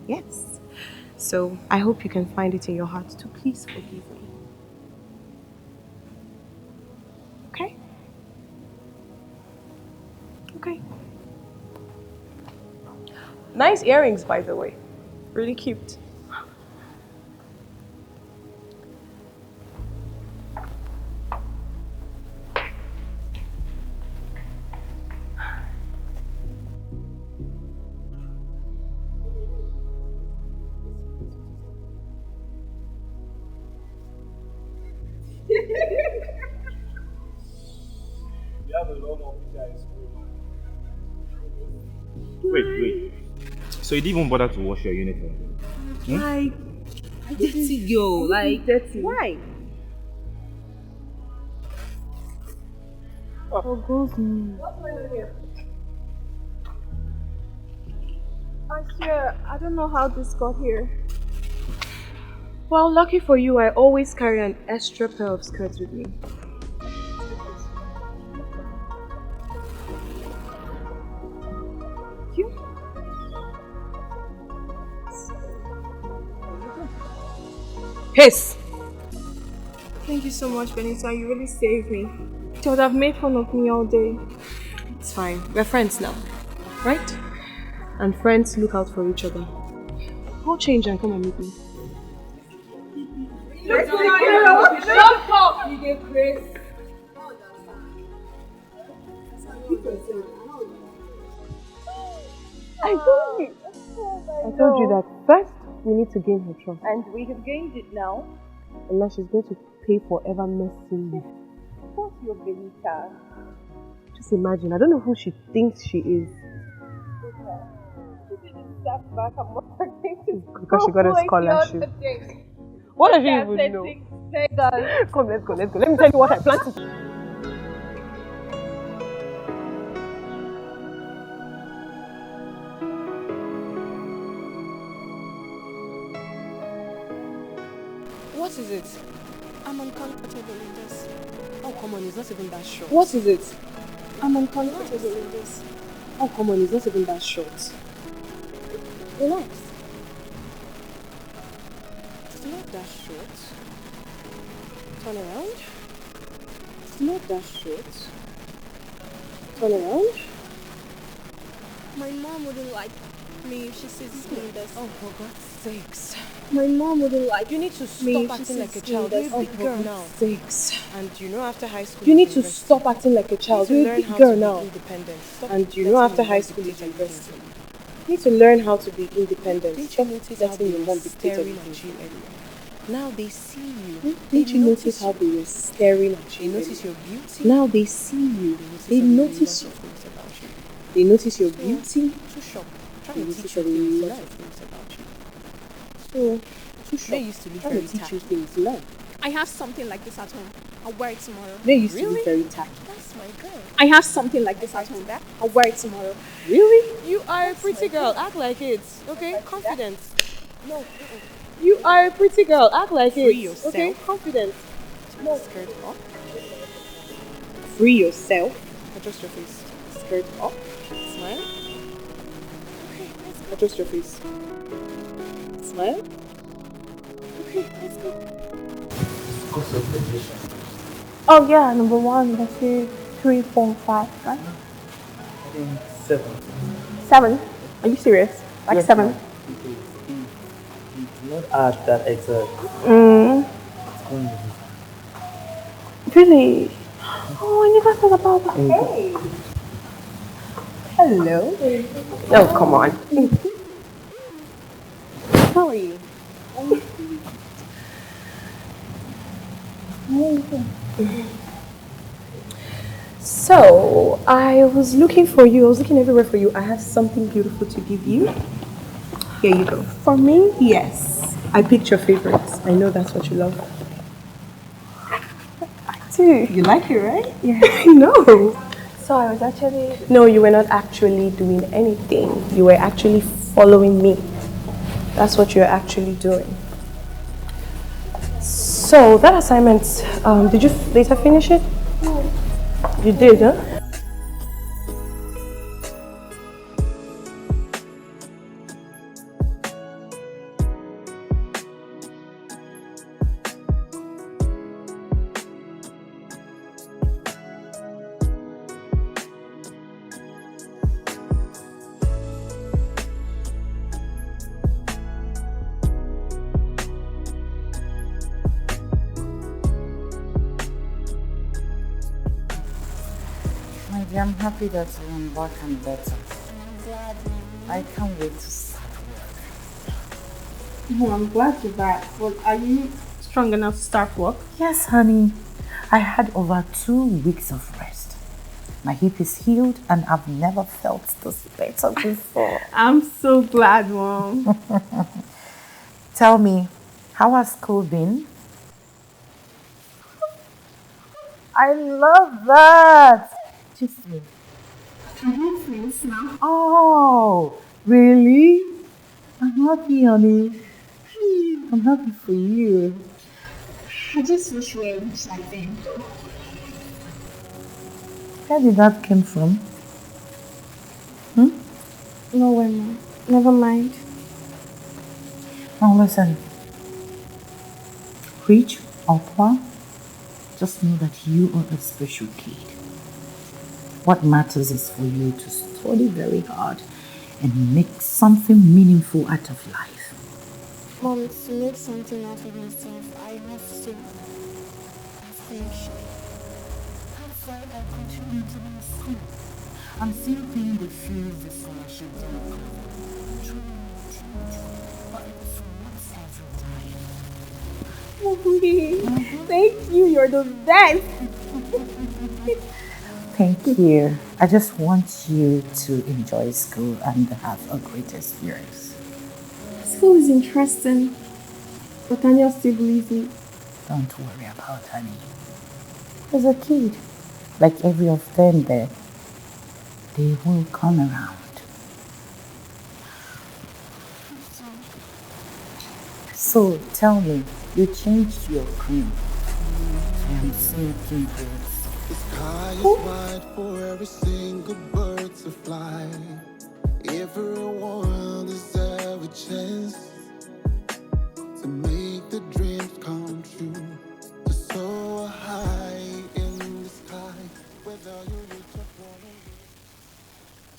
Yes. So I hope you can find it in your heart to please forgive me. Okay? Okay. Nice earrings, by the way. Really cute. Wait. So you didn't even bother to wash your uniform? Like, dirty girl. Like, dirty. Why? Oh, goes me. I swear, I don't know how this got here. Well, lucky for you, I always carry an extra pair of skirts with me. You? Piss! Thank you so much, Benita. You really saved me. She would have made fun of me all day. It's fine. We're friends now, right? And friends look out for each other. Go change and come and meet me. Shut up! You get crazy. I told you. I told you that first we need to gain her trust. And we have gained it now. And now she's going to pay for ever messing you. What's your Benita? Just imagine, I don't know who she thinks she is. Because she got a scholarship. What does she even know? Come, let's go. Let me tell you what I plan to do. What is it? I'm uncomfortable in this. Oh, come on, it's not even that short. What is it? I'm uncomfortable in this. Oh, come on, it's not even that short. Relax. It's not that short. Turn around. It's not that short. Turn around. My mom wouldn't like me if she sees me in this. Oh, for God's sakes. My mom wouldn't like You need to me stop if she acting like a sees child. me You're in a this. big girl now. Sakes. And you know, after high school, You need to stop acting like a child. You're a big girl now. And you know, after high school is university. You need to learn how to be independent. Didn't Stop you notice letting how your they mom were dictate staring everything. at you earlier? Now they see you. Didn't you notice how they were staring at They you? notice your beauty. Now they see you. They some notice lot of things about you. They notice your beauty. Too sharp. They Trying to notice teach a you things, a lot lot of of things about you. So, too short. May used to look Trying very to teach tacky. you things. Learn. I have something like this at home. I'll wear it tomorrow. They used to be Really? very tacky. That's my girl. I have something like this at home. I'll wear it tomorrow. Really? You are a pretty girl. Act like it. Okay? Confidence. No. You are a pretty girl. Act like Free it. yourself. Okay? Confidence. No. Skirt up. Free yourself. Adjust your face. Skirt up. Smile. Okay, let's go. Adjust your face. Smile. Okay, let's go. Course of graduation. Oh yeah, number 1, number 2, 3, 4, 5, right? I think 7. 7. Are you serious? Like Yes, 7? ma'am. It's not at that exact. Mm. It's going to Really? Oh, I never thought about that. Hey. Hello. Oh, come on. How are you? So, I was looking for you. I was looking everywhere for you. I have something beautiful to give you. Here you go. For me? Yes. I picked your favorites. I know that's what you love. I do. You like it, right? Yeah. I know. So I was actually... No, you were not actually doing anything. You were actually following me. That's what you're actually doing. So, that assignment, did you later finish it? No. You did, huh? My dear, I'm happy that you're back and better. I can't wait to start work. Oh, I'm glad you're back. But are you strong enough to start work? Yes, honey. I had over 2 weeks of rest. My hip is healed and I've never felt this better before. I'm so glad, Mom. Tell me, how has school been? I love that! Just me. I have friends now. Oh, really? I'm happy, honey. I'm happy for you. I just wish we were rich like them. Where did that come from? No way, Mom. Never mind. Now listen. Rich or poor, just know that you are a special kid. What matters is for you to study very hard and make something meaningful out of life. Mom, to make something out of myself, I have to finish. That's why I continue to be in school. I'm still paying the fees the scholarship didn't cover. But it's worth every time. Mommy, thank you. You're the best. Thank you. I just want you to enjoy school and have a great experience. School is interesting, but Tanya still believes me. Don't worry about honey. As a kid, like every of them there, they will come around. So tell me, you changed your cream. I am seeing pimples. The sky is wide for every single bird to fly. Everyone deserves a chance to make the dreams come true. To soar high in the sky, whether you reach or fall.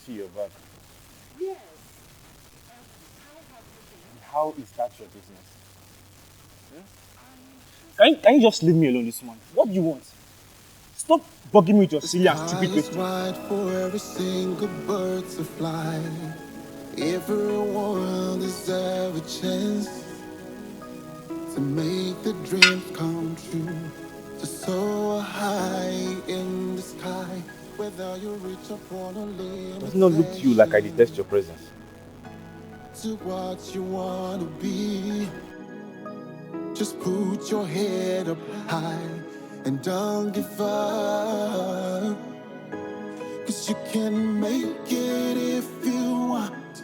See, you're back. Yes. How is that your business? Can you just leave me alone this morning? What do you want? Stop bugging me with your silly and stupid questions. Wide for every single bird to fly. Everyone deserves a chance to make the dreams come true. To soar high in the sky, whether you reach upon a limit. Does it not look to you like I detest your presence? To what you wanna be. Just put your head up high and don't give up. 'Cause you can make it if you want.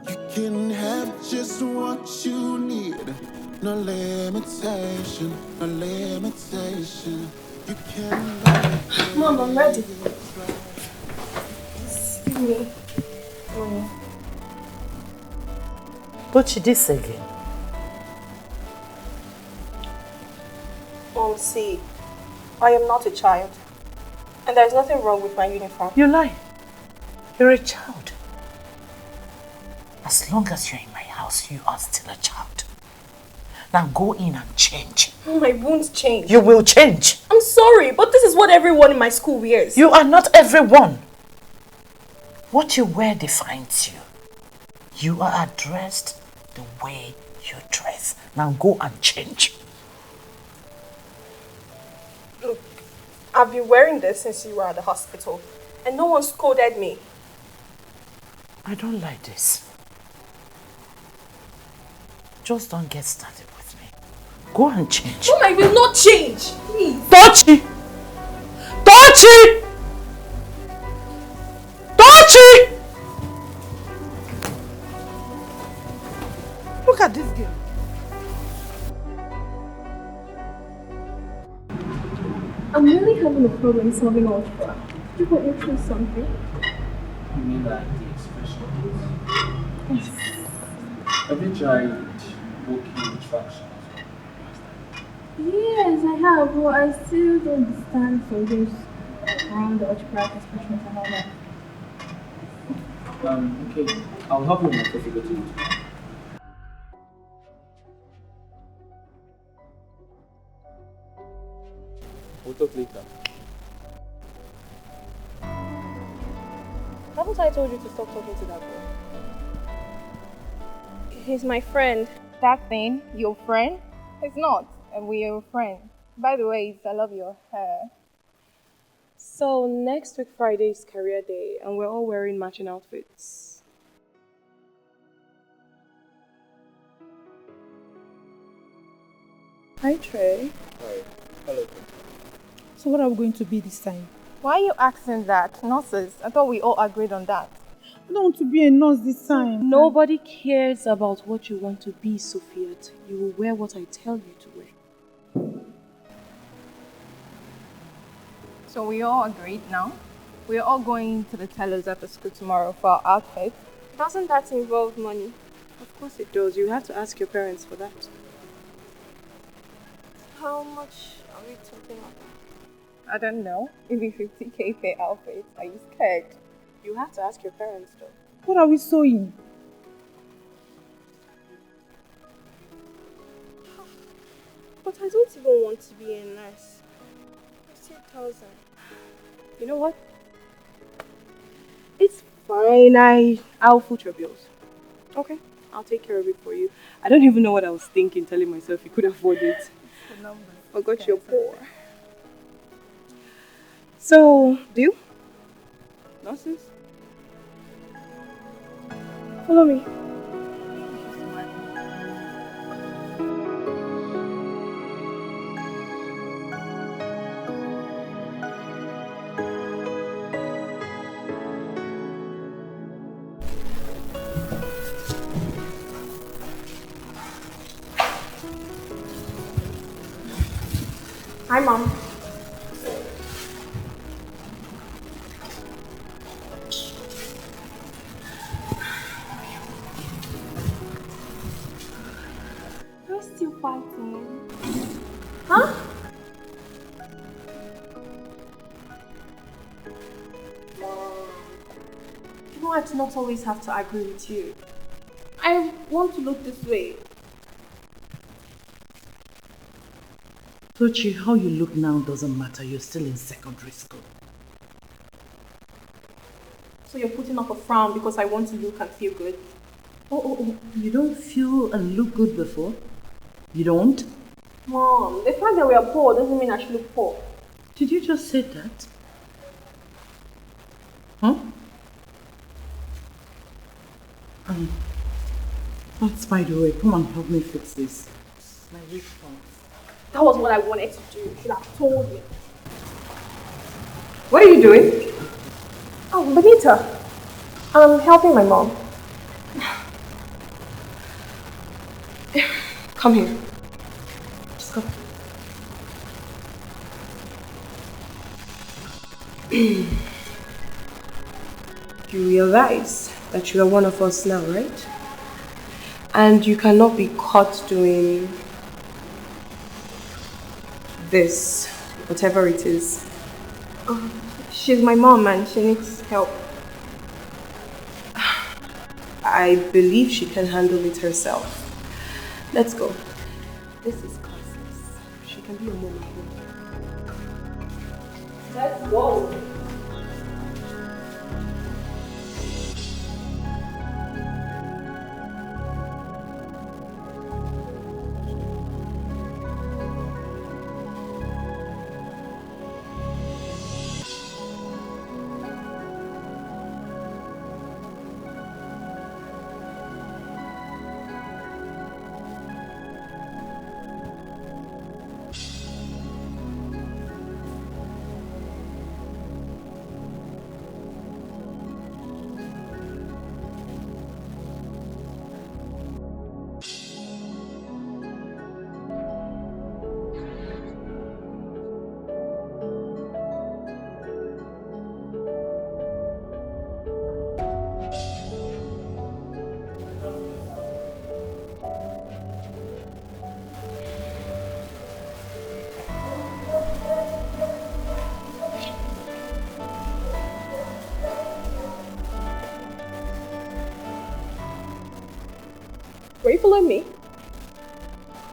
You can have just what you need. No limitation, no limitation. You can make it. Mom, I'm ready. Excuse me. Morning. Touch this again. Mom, see, I am not a child. And there is nothing wrong with my uniform. You lie. You're a child. As long as you're in my house, you are still a child. Now go in and change. Mom, I won't change. You will change. I'm sorry, but this is what everyone in my school wears. You are not everyone. What you wear defines you. You are addressed the way you dress. Now go and change. Look, I've been wearing this since you were at the hospital, and no one scolded me. I don't like this. Just don't get started with me. Go and change. Mom, I will not change. Please. Touchy! Touchy! Touchy! Look at this girl. I'm really having a problem solving algebra. You want me through something? You mean like the expressions? Have you tried working with fractions? Yes, I have, but I still don't understand some things around the algebraic expressions and all that. Okay, I'll help you with my difficulty. We'll talk later. Haven't I told you to stop talking to that boy? He's my friend. That thing, your friend? It's not, and we are your friend. By the way, I love your hair. So next week Friday is career day, and we're all wearing matching outfits. Hi Trey. Hi. Hello. So what are we going to be this time? Why are you asking that? Nurses, I thought we all agreed on that. I don't want to be a nurse this time. Nobody cares about what you want to be, Sophia. You will wear what I tell you to wear. So we all agreed now? We're all going to the tailors after school tomorrow for our outfit. Doesn't that involve money? Of course it does. You have to ask your parents for that. How much are we talking about? I don't know. Maybe 50k per outfit. Are you scared? You have to ask your parents though. What are we sewing? But I don't even want to be a nurse. 15,000. You know what? It's fine. I'll foot your bills. Okay? I'll take care of it for you. I don't even know what I was thinking, telling myself you could afford it. Forgot you're poor. So, deal? Nonsense? Follow me. Hi, Mom. We're still fighting. Huh? You know I do not always have to agree with you. I want to look this way. Tochi, how you look now doesn't matter. You're still in secondary school. So you're putting up a frown because I want to look and feel good? Oh, you don't feel and look good before? You don't? Mom, the fact that we are poor doesn't mean I should look poor. Did you just say that? Huh? That's by the way. Come and help me fix this. Slide weak point. That was what I wanted to do. You should have told me. What are you doing? Oh, Benita. I'm helping my mom. Come here. Just go. You realize that you are one of us now, right? And you cannot be caught doing this, whatever it is. She's my mom and she needs help. I believe she can handle it herself. Let's go. This is classless. She can be a mom. Let's go. Were you following me?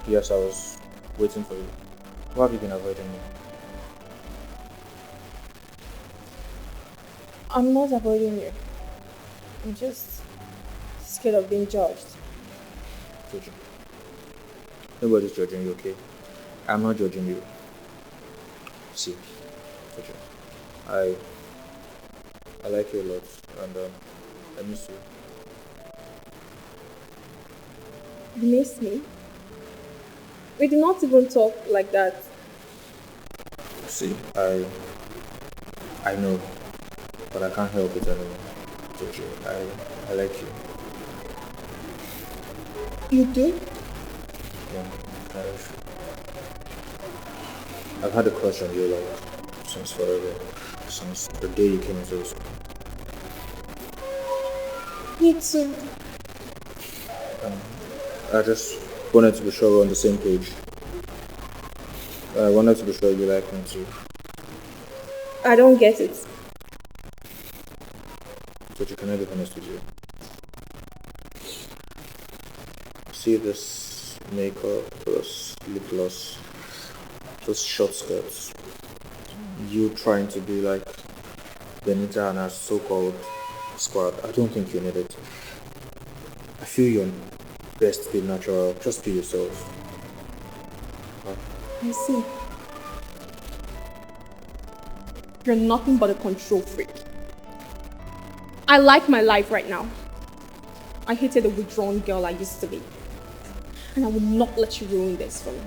Yes, I was waiting for you. Why have you been avoiding me? I'm not avoiding you. I'm just scared of being judged. Jojo. Nobody's judging you, okay? I'm not judging you. See, Jojo, I like you a lot, and I miss you. You miss me? We do not even talk like that. See, I know, but I can't help it anymore. Jojo, I like you. You do? Yeah, I've had a crush on you like since forever, since the day you came into the school. Me too. I just wanted to be sure we're on the same page. I wanted to be sure you like me too. I don't get it. But you can be honest with you. See this makeup, this lip gloss, those short skirts. You trying to be like Benita and her so-called squad. I don't think you need it. I feel you're best be natural. Just be yourself. I see. You're nothing but a control freak. I like my life right now. I hated the withdrawn girl I used to be. And I will not let you ruin this for me.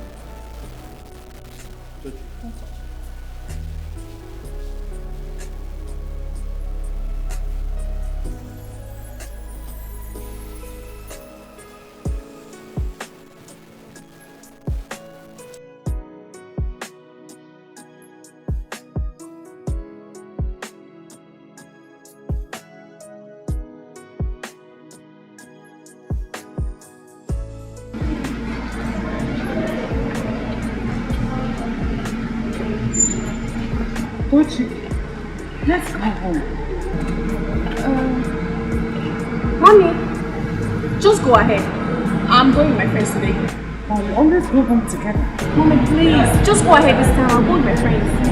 Tochi, let's go home. Mommy, just go ahead. I'm going with my friends today. Oh, we always go home together. Mommy, please, just go ahead this time. I'll go with my friends.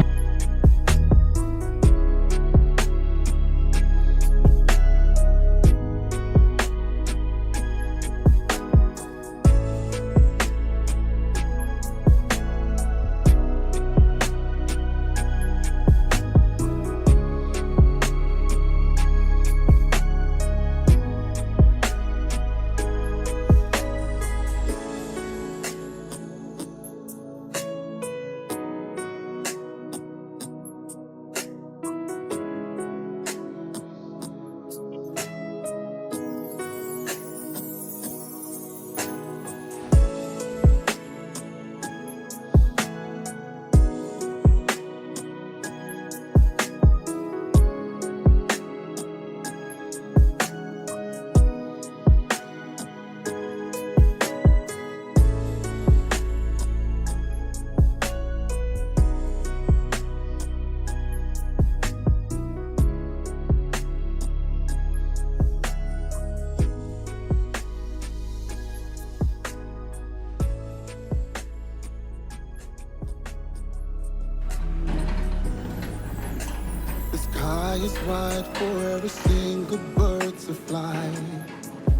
sky is wide for every single bird to fly.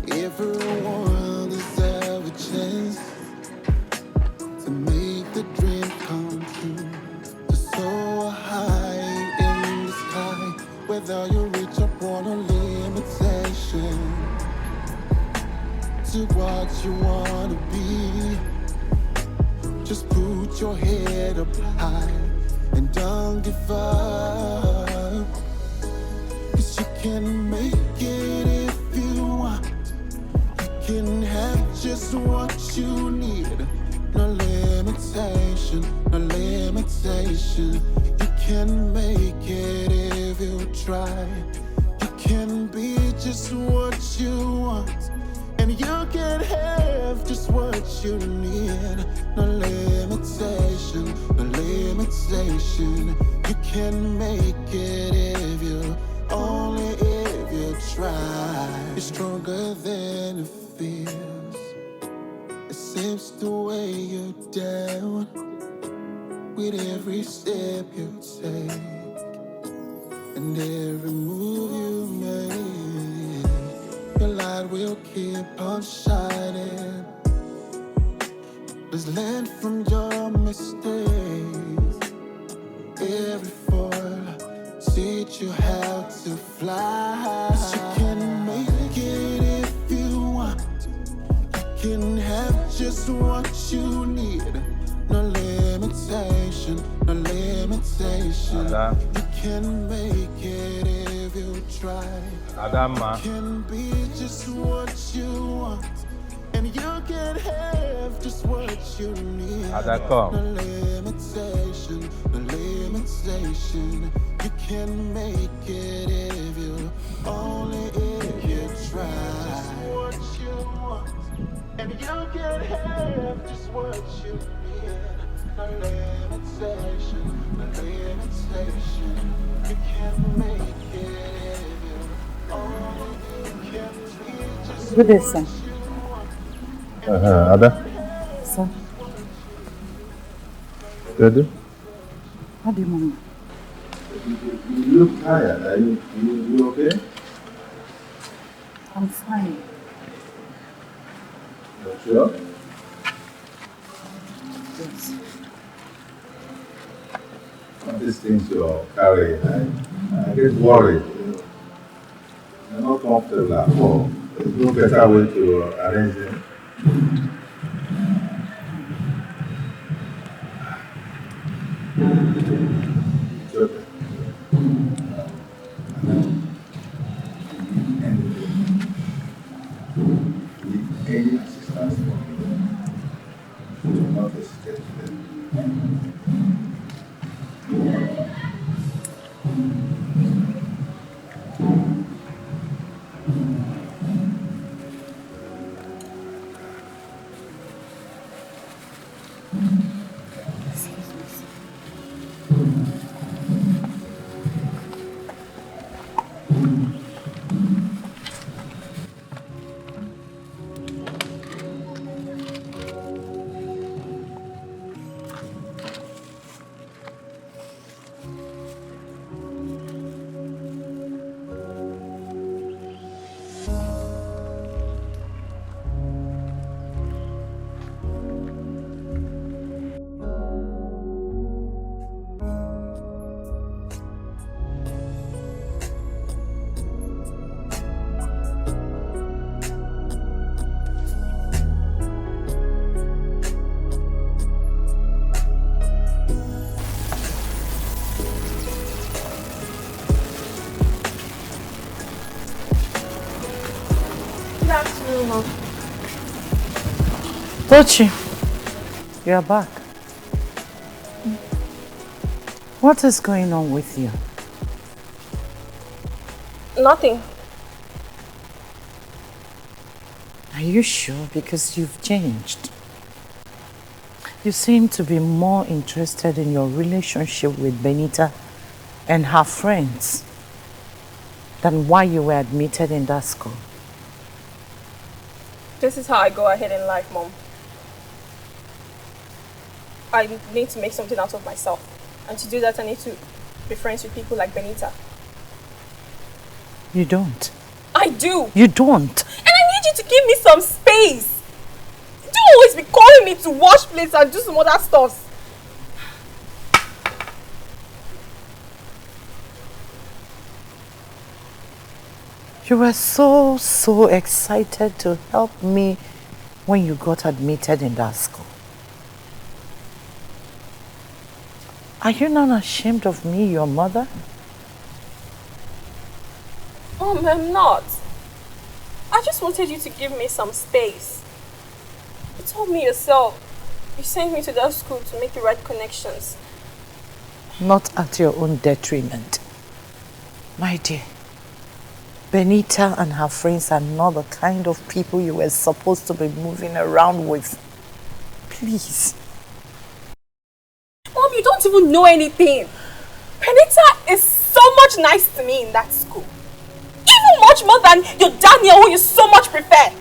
Everyone deserves a chance to make the dream come true. To soar high in the sky, whether you reach upon a limitation. To what you wanna be, just put your head up high and don't give up. 'Cause you can make it if you want. You can have just what you need. No limitation, no limitation. You can make it if you try. You can be just what you want. And you can have just what you need. No limitation, no limitation. You can make it if you, only if you try. It's stronger than it feels. It seems to weigh you down with every step you take and every move you make. Your light will keep on shining. Just learn from your mistakes. Every fall teach you how to fly. 'Cause you can make it if you want. You can have just what you need. No limitation, no limitation. Ada. You can make it if you try. Adama. You can be just what you want. And you can have just what you need. Ada, come. No limitation, no limitation. You can make it if you, only if you try. Just what you want. And you can have just what you need. No limitation, no limitation. You can make it if you, only if you can be just Good day, sir. Ada. Sir, Ready? how do you want? You look tired. Are you okay? I'm fine. You sure? Yes. All these things you're carrying, I get worried. You're not comfortable at all. There's no better way to arrange them. It's okay. Need any assistance from me, do not hesitate to let me. Tochi, you are back. What is going on with you? Nothing. Are you sure? Because you've changed. You seem to be more interested in your relationship with Benita and her friends than why you were admitted in that school. This is how I go ahead in life, Mom. I need to make something out of myself. And to do that, I need to be friends with people like Benita. You don't. I do. You don't. And I need you to give me some space. Don't always be calling me to wash plates and do some other stuff. You were so excited to help me when you got admitted in that school. Are you not ashamed of me, your mother? Mom, I'm not. I just wanted you to give me some space. You told me yourself. You sent me to that school to make the right connections. Not at your own detriment. My dear, Benita and her friends are not the kind of people you were supposed to be moving around with. Please. Mom, you don't even know anything. Benita is so much nice to me in that school. Even much more than your Daniel, who you so much prefer.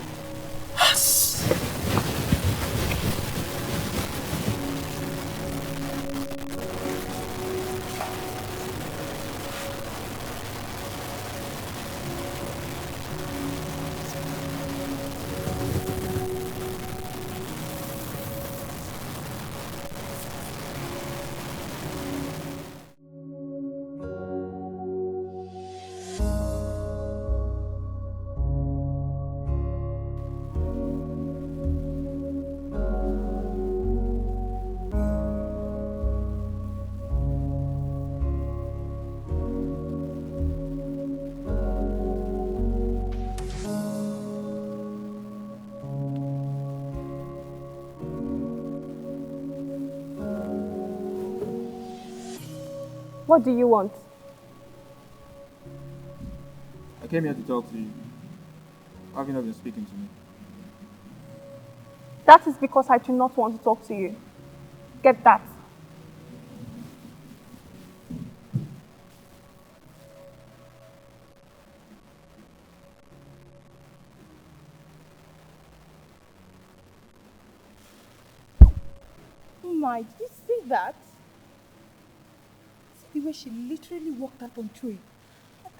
What do you want? I came here to talk to you. Why have you not been speaking to me? That is because I do not want to talk to you. Get that. Oh my, did you see that? See the way she literally walked out on tree.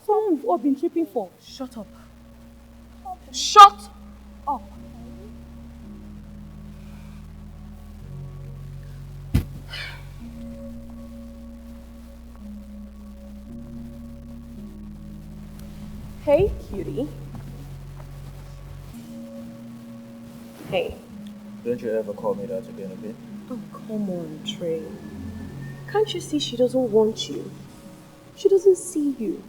Someone we've all been tripping for. Shut up. Shut up. Hey, cutie. Hey. Don't you ever call me that again, okay? Oh, come on, Trey. Can't you see she doesn't want you? She doesn't see you.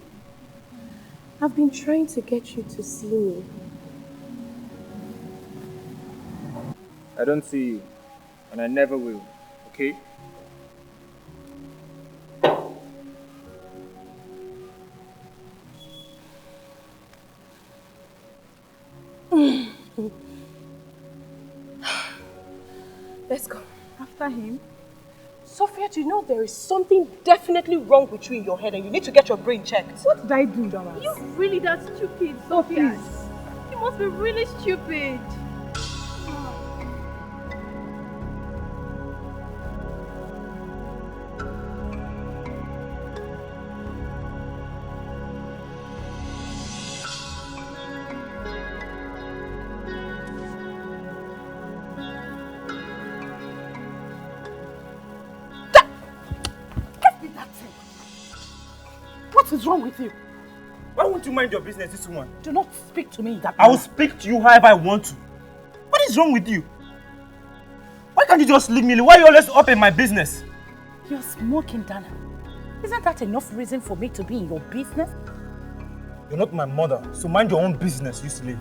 I've been trying to get you to see me. I don't see you, and I never will, okay? Let's go. After him. Sophia, do you know there is something definitely wrong with you in your head and you need to get your brain checked? What did I do, Dama? You really that stupid, Sophia. You must be really stupid. What is wrong with you? Why won't you mind your business, this woman? Do not speak to me in that I will speak to you however I want to. What is wrong with you? Why can't you just leave me? Why are you always up in my business? You're smoking, Dana. Isn't that enough reason for me to be in your business? You're not my mother, so mind your own business, you slave.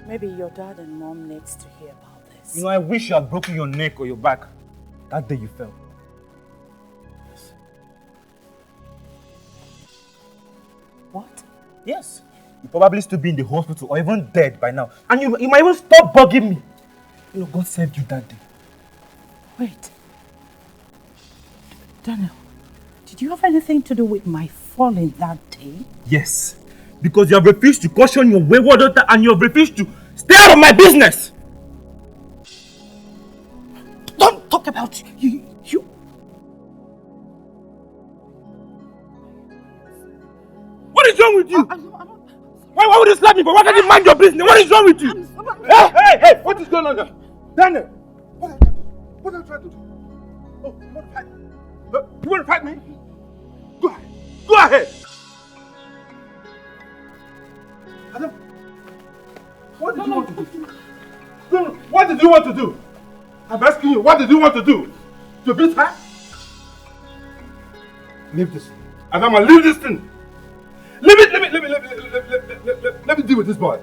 Maybe your dad and mom needs to hear about this. You know, I wish you had broken your neck or your back that day you fell. What? Yes. You probably still be in the hospital or even dead by now. And you might even stop bugging me. You know, God saved you that day. Wait. Daniel, did you have anything to do with my falling that day? Yes. Because you have refused to caution your wayward daughter and you have refused to stay out of my business. Don't talk about you. is wrong with you? Why would you slap me? But why can't you mind your business? What is wrong with you? Hey! What is going on here? Daniel! What are you trying to do? Oh, you want to fight me? You want to fight me? Go ahead. Go ahead! Adam, what did you want to do? No, what did you want to do? I'm asking you, what did you want to do? To beat her? Leave this. Adama, leave this thing. Leave it, let me deal with this boy.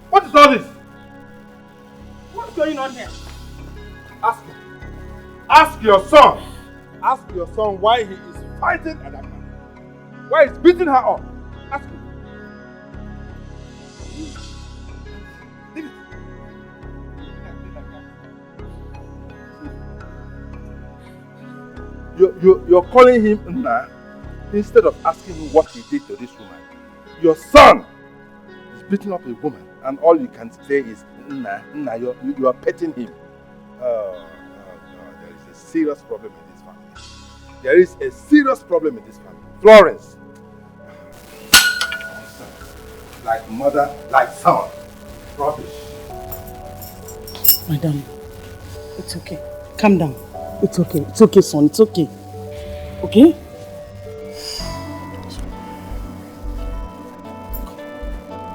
What is all this? What's going on here? Ask him. Ask your son. Ask your son why he is fighting Adama. Why he's beating her up. Ask him. Leave it. You're calling him Nna instead of asking him what he did to this woman. Your son is beating up a woman and all you can say is Nna, you are petting him. Oh, there is a serious problem in this family. There is a serious problem in this family. Florence. Like mother, like son. Rubbish. My darling, it's okay. Calm down. It's okay. It's okay, son. It's okay. Okay?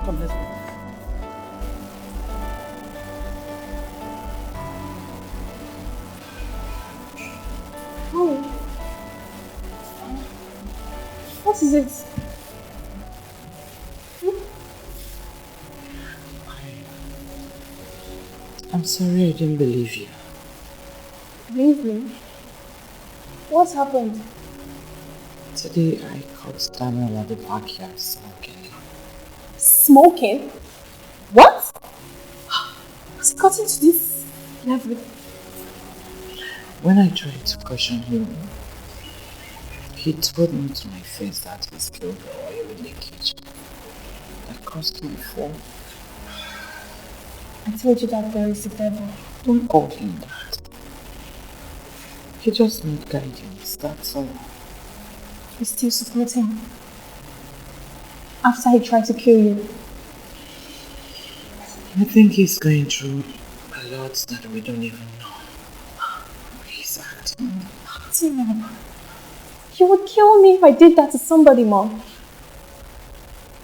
Come, let's go. Oh. What is it? I'm sorry I didn't believe you. Believe me? What happened? Today I caught Daniel at the backyard smoking. Smoking? What? Has it gotten to this level? When I tried to question him, he told me to my face that he spilled the oil in the kitchen. That caused my fall. I told you that there is a devil. Don't call him that. He just needs guidance, that's all. You still support him? After he tried to kill you? I think he's going through a lot that we don't even know. He's acting. Acting, Mom? You would kill me if I did that to somebody, Mom.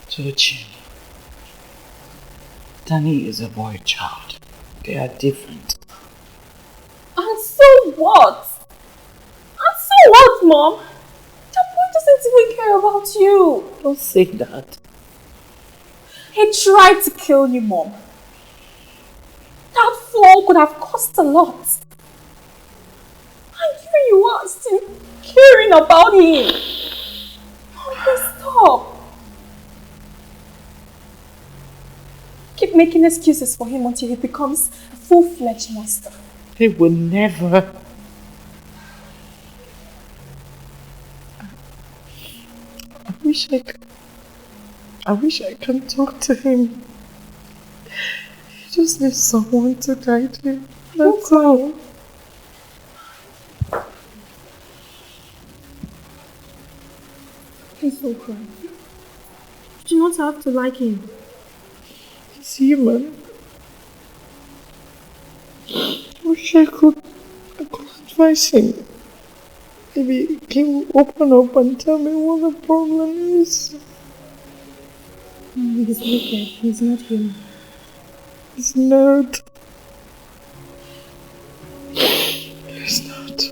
Tochi. Danny is a boy child. They are different. And so what? And so what, Mom? That boy doesn't even care about you. Don't say that. He tried to kill you, Mom. That fall could have cost a lot. And here you are still caring about him. Mom, please stop. Keep making excuses for him until he becomes a full-fledged monster. He will never. I wish I can talk to him. He just needs someone to guide him. That's all. Please don't cry. You do not have to like him. He's human. I wish I could advise him. Maybe he will open up and tell me what the problem is. He's wicked. He's not human. He's not. He's not.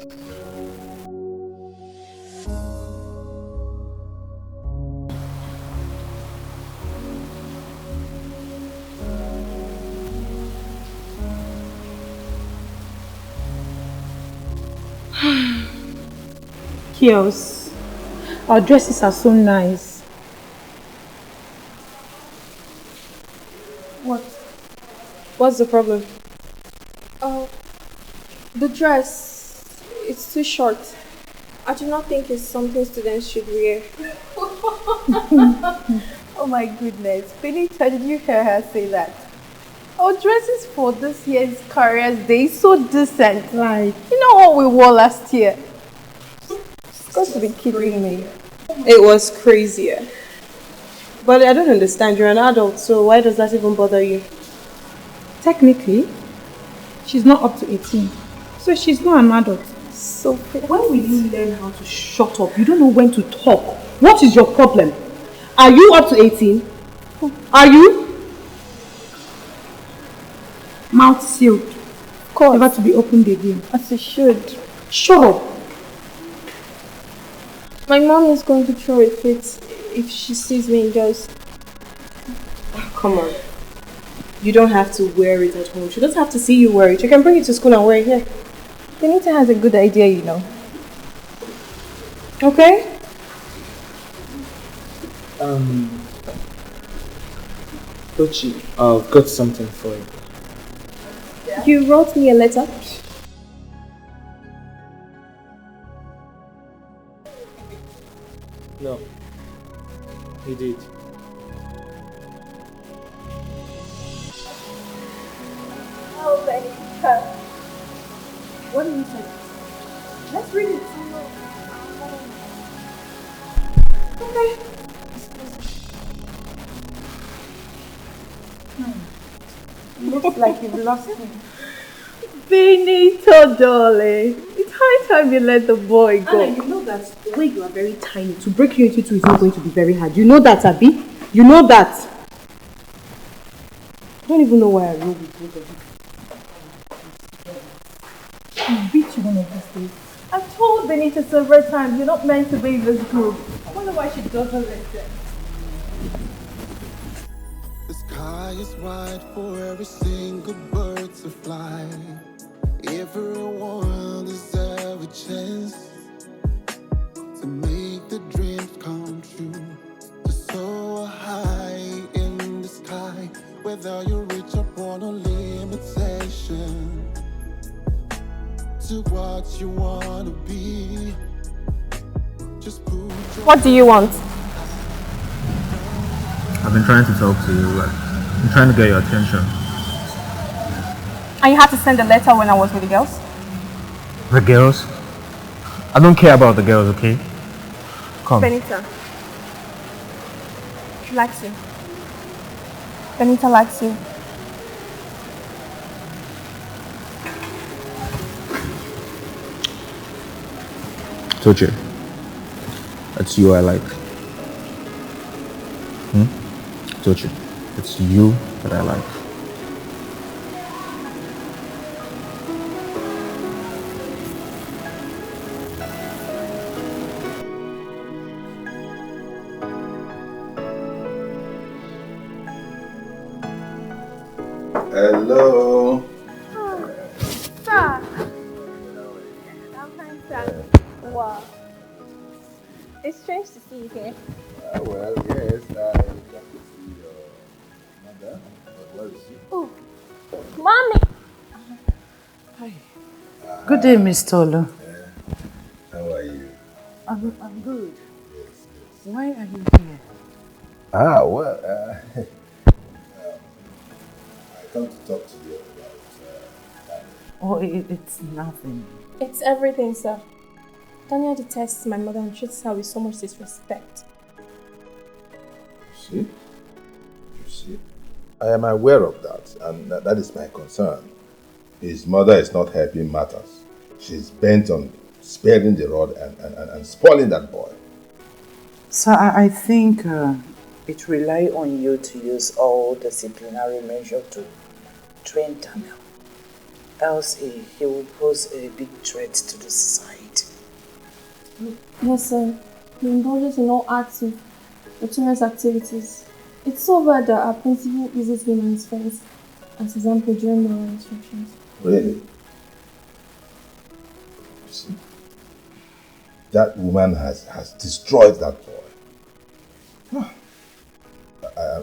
Chaos. Our dresses are so nice. What? What's the problem? Oh, the dress. It's too short. I do not think it's something students should wear. Oh my goodness. Benita, did you hear her say that? Our dresses for this year's Careers Day so decent. Like, you know what we wore last year? It's got to be kidding me. It was crazier. But I don't understand. You're an adult, so why does that even bother you? Technically, she's not up to 18. So she's not an adult. So when will you learn how to shut up? You don't know when to talk. What is your problem? Are you up to 18? Are you? Mouth sealed. Of course. Never to be opened again. As you should. Shut up. My mom is going to throw a fit if she sees me indoors. Oh, come on. You don't have to wear it at home. She doesn't have to see you wear it. You can bring it to school and wear it here. Benita has a good idea, you know. Okay? Tochi, I've got something for you. You wrote me a letter? No, he did. Oh, Benita. What do you say? Let's read it. Okay. Looks like you've lost him. Benito, darling. It's high time you let the boy go. Anna, you know that the way you are very tiny, to break you into two is not going to be very hard. You know that, Abby? You know that. I don't even know why I wrote with both of you. I'll beat you one of these days. I've told Benita several times you're not meant to be in this group. I wonder why she doesn't listen. The sky is wide for every single bird to fly. Everyone deserves a chance to make the dreams come true. To soar high in the sky, whether you reach upon a limitation. To what you wanna be. Just put your What do you want? I've been trying to talk to you, I'm trying to get your attention. And you had to send a letter when I was with the girls? The girls? I don't care about the girls, okay? Come. Benita. She likes you. Benita likes you. Told you. It's you I like. Told you. It's you that I like. Hello. Sir. I'm fine, sir. Wow. It's strange to see you here. Well, yes, I got to see your mother. But where is she? Oh, Mommy! Hi. Good day, Miss Tolu. How are you? I'm good. Yes. Why are you here? Well, I come to talk to you about Oh, it's nothing. It's everything, sir. Daniel detests my mother and treats her with so much disrespect. You see? I am aware of that, and that is my concern. His mother is not helping matters. She's bent on sparing the rod and spoiling that boy. So I think it relies on you to use all disciplinary measures to train Daniel. Else he will pose a big threat to the society. Yes, sir. He indulges in all active, notorious activities. It's so bad that our principal uses him and his friends as example during moral instructions. Really? You see? That woman has destroyed that boy.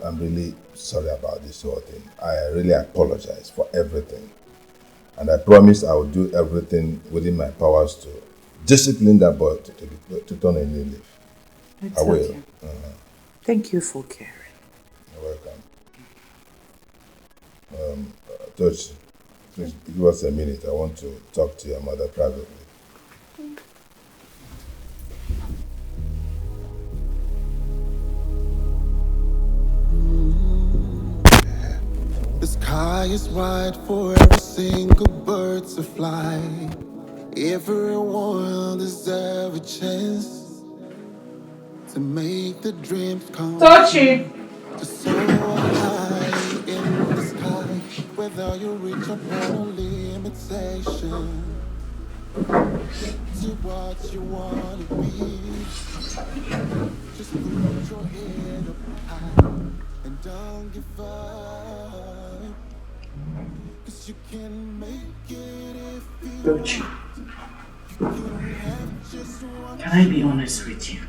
I'm really sorry about this whole thing. I really apologize for everything. And I promise I will do everything within my powers to discipline that boy to turn a new leaf. I will. Okay. Thank you for caring. You're welcome. Tochi, please give us a minute. I want to talk to your mother privately. sky is wide for every single bird to fly. Everyone deserves a chance to make the dreams come Touchy. true. To soar high in the sky, whether you reach upon a limitation. To what you want to be, just put your head up high and don't give up. 'Cause you can make it if you Don't you? Can I be honest with you?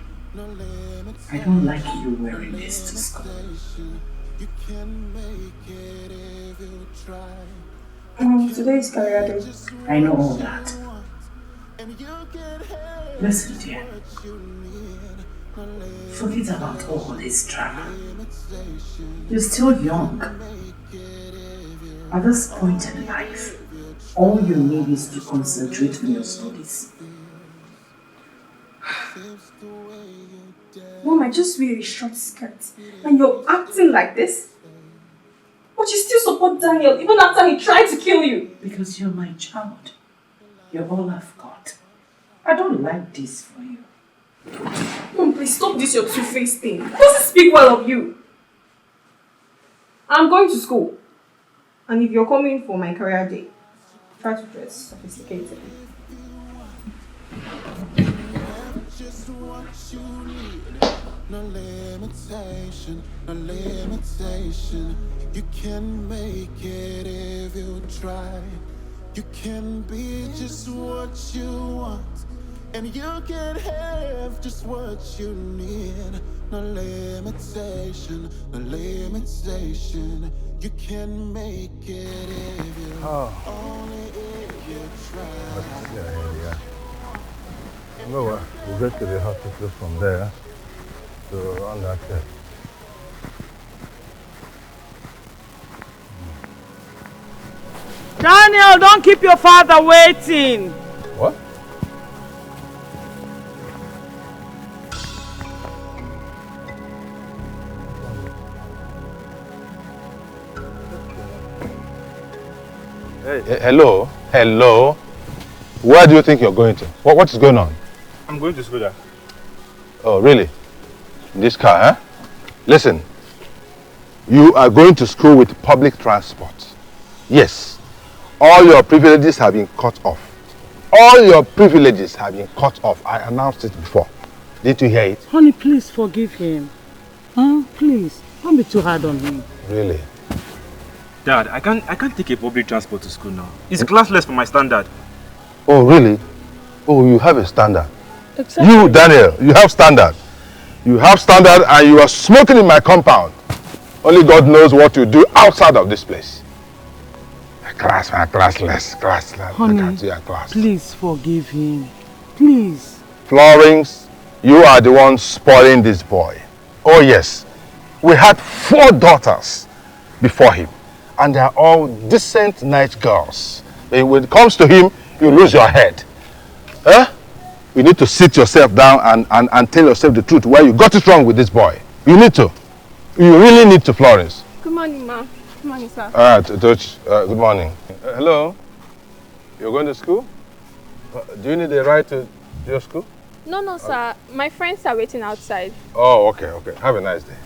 I don't like you wearing this to school. Today is career day. I know all that. Listen, dear. Forget about all this drama. You're still young. At this point in life, all you need is to concentrate on your studies. Mom, I just wear a short skirt and you're acting like this? But you still support Daniel even after he tried to kill you. Because you're my child. You're all I've got. I don't like this for you. Mom, please stop this your two-faced thing. It doesn't speak well of you. I'm going to school. And if you're coming for my career day, try to dress sophisticated. Just what you need. No limitation, no limitation. You can make it if you try. You can be just what you want. And you can have just what you need. No limitation, no limitation. You can make it if you only if you try. Yeah. No, we'll get to the hospital from there to run that test. Daniel, don't keep your father waiting. What? Hey, hello? Hello? Where do you think you're going to? What is going on? I'm going to school, Dad. Oh, really? In this car, huh? Listen, you are going to school with public transport. Yes. All your privileges have been cut off. All your privileges have been cut off. I announced it before. Didn't you hear it? Honey, please forgive him. Please, don't be too hard on him. Really? Dad, I can't take a public transport to school now. It's classless for my standard. Oh, really? Oh, you have a standard. Exactly. You, Daniel, you have standard. You have standard and you are smoking in my compound. Only God knows what you do outside of this place. Classless. Honey, please forgive him. Please. Florence, you are the one spoiling this boy. Oh yes, we had 4 daughters before him. And they are all decent, nice girls. But when it comes to him, you lose your head. Huh? You need to sit yourself down and tell yourself the truth where you got it wrong with this boy. You need to. You really need to, Florence. Good morning, ma. Good morning, sir. All right, good morning. Hello? You're going to school? Do you need a ride to your school? No, sir. My friends are waiting outside. Oh, okay. Have a nice day.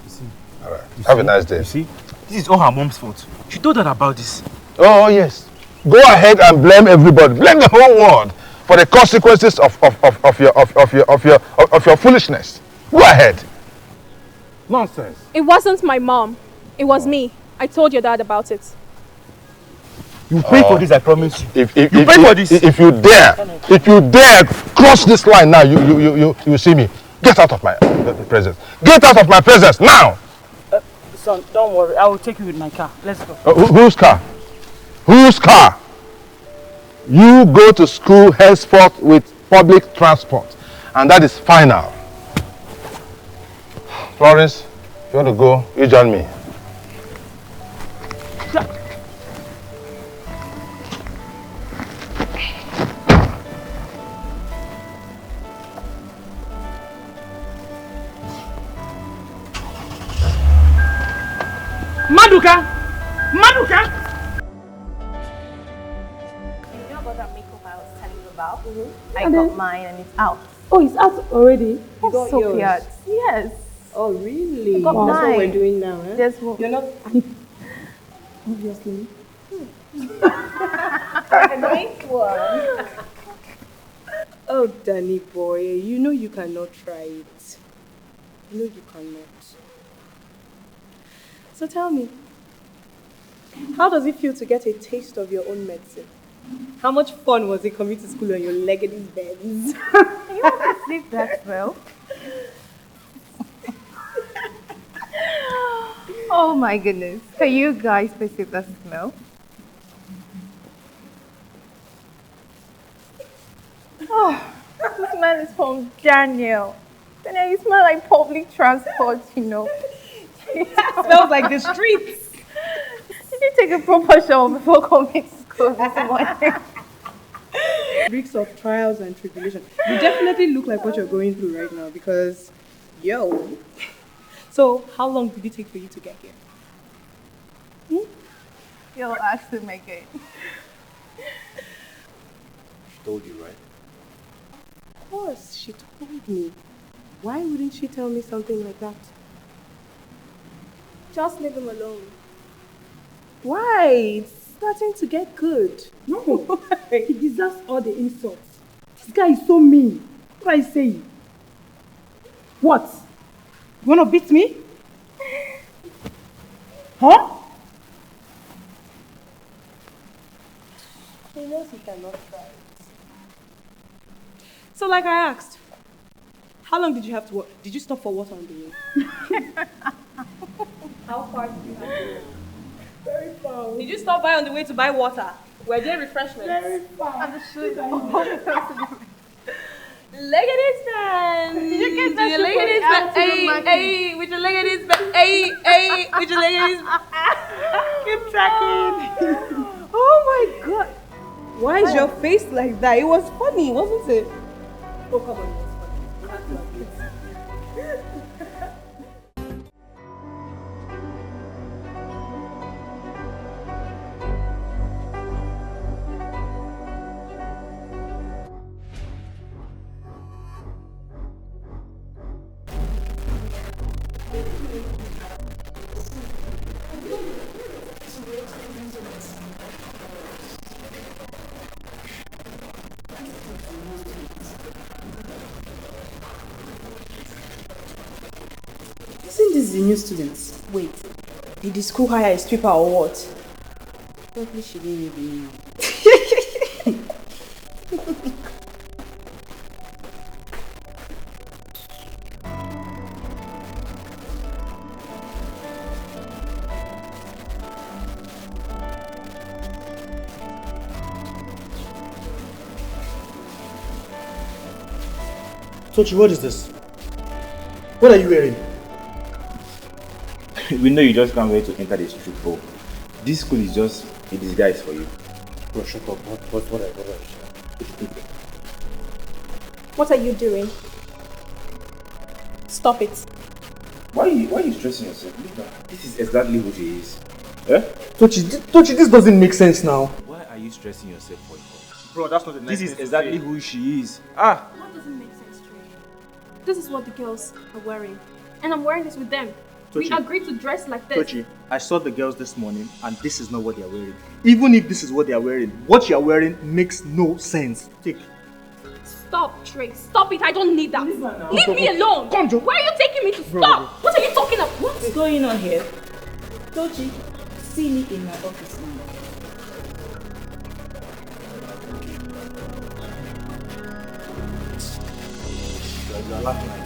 All right. Have a nice day. You see, this is all her mom's fault. She told her about this. Oh, yes. Go ahead and blame everybody. Blame the whole world for the consequences of your foolishness. Go ahead. Nonsense. It wasn't my mom. It was me. I told your dad about it. You pay for this, I promise you. If you pay for this. If you dare cross this line now, you see me. Get out of my presence. Get out of my presence now. Son, don't worry. I will take you with my car. Let's go. Whose car? Whose car? You go to school henceforth with public transport, and that is final. Florence, if you want to go, you join me. Maduka! I And got then- mine and it's out. Oh, it's out already? You got so yours? cute. Yes. Oh, really? I got That's what we're mine. doing now, eh? That's what. You're not... Obviously. Nice one. Oh, Danny boy, you know you cannot try it. You know you cannot. So tell me, how does it feel to get a taste of your own medicine? How much fun was it coming to school on your legged bends? You want to sleep that well? Oh my goodness. Can you guys perceive the smell? Oh, the smell is from Daniel. Daniel, you smell like public transport, you know. Smells like the streets. Did you take a proper shower before coming to school this morning? Weeks of trials and tribulation. You definitely look like what you're going through right now because, yo. So, how long did it take for you to get here? You're asking me again. She told you, right? Of course, she told me. Why wouldn't she tell me something like that? Just leave him alone. Why? It's starting to get good. No, he deserves all the insults. This guy is so mean. What are you saying? What? You want to beat me? Huh? He knows he cannot try it. So like I asked, how long did you have to walk? Did you stop for water on the way? How far did you have to go? Very far. Did you stop by on the way to buy water? Were there refreshments? Very far. Legged band. Did you get With that your shit legged from band. the Hey, market? hey, with your legged band. Hey, hey, with your legged keep tracking. Oh my god. Why is your face like that? It was funny, wasn't it? Oh, come on. It was funny. Isn't this the new students? Wait, did the school hire a stripper or what? Probably she didn't even know. Tochi, what is this? What are you wearing? We know you just can't wait to enter the street, bro. This school is just a disguise for you. Bro, shut up. What are you? What are you doing? Stop it. Why are you stressing yourself? Look at this is exactly who she is. Eh? Tochi, this doesn't make sense now. Why are you stressing yourself for her? Bro, that's not the nice This is thing to exactly say. who she is. Ah! What doesn't make sense, Trey? This is what the girls are wearing. And I'm wearing this with them. We Tochi. agreed to dress like this. Tochi, I saw the girls this morning and this is not what they are wearing. Even if this is what they are wearing, what you are wearing makes no sense. Take. Stop, Trey. Stop it. I don't need that. Leave me Bro, alone. come, Joe. Why are you taking me to Bro, stop? bro. What are you talking about? What's going on here? Tochi, see me in my office now. You are laughing at me.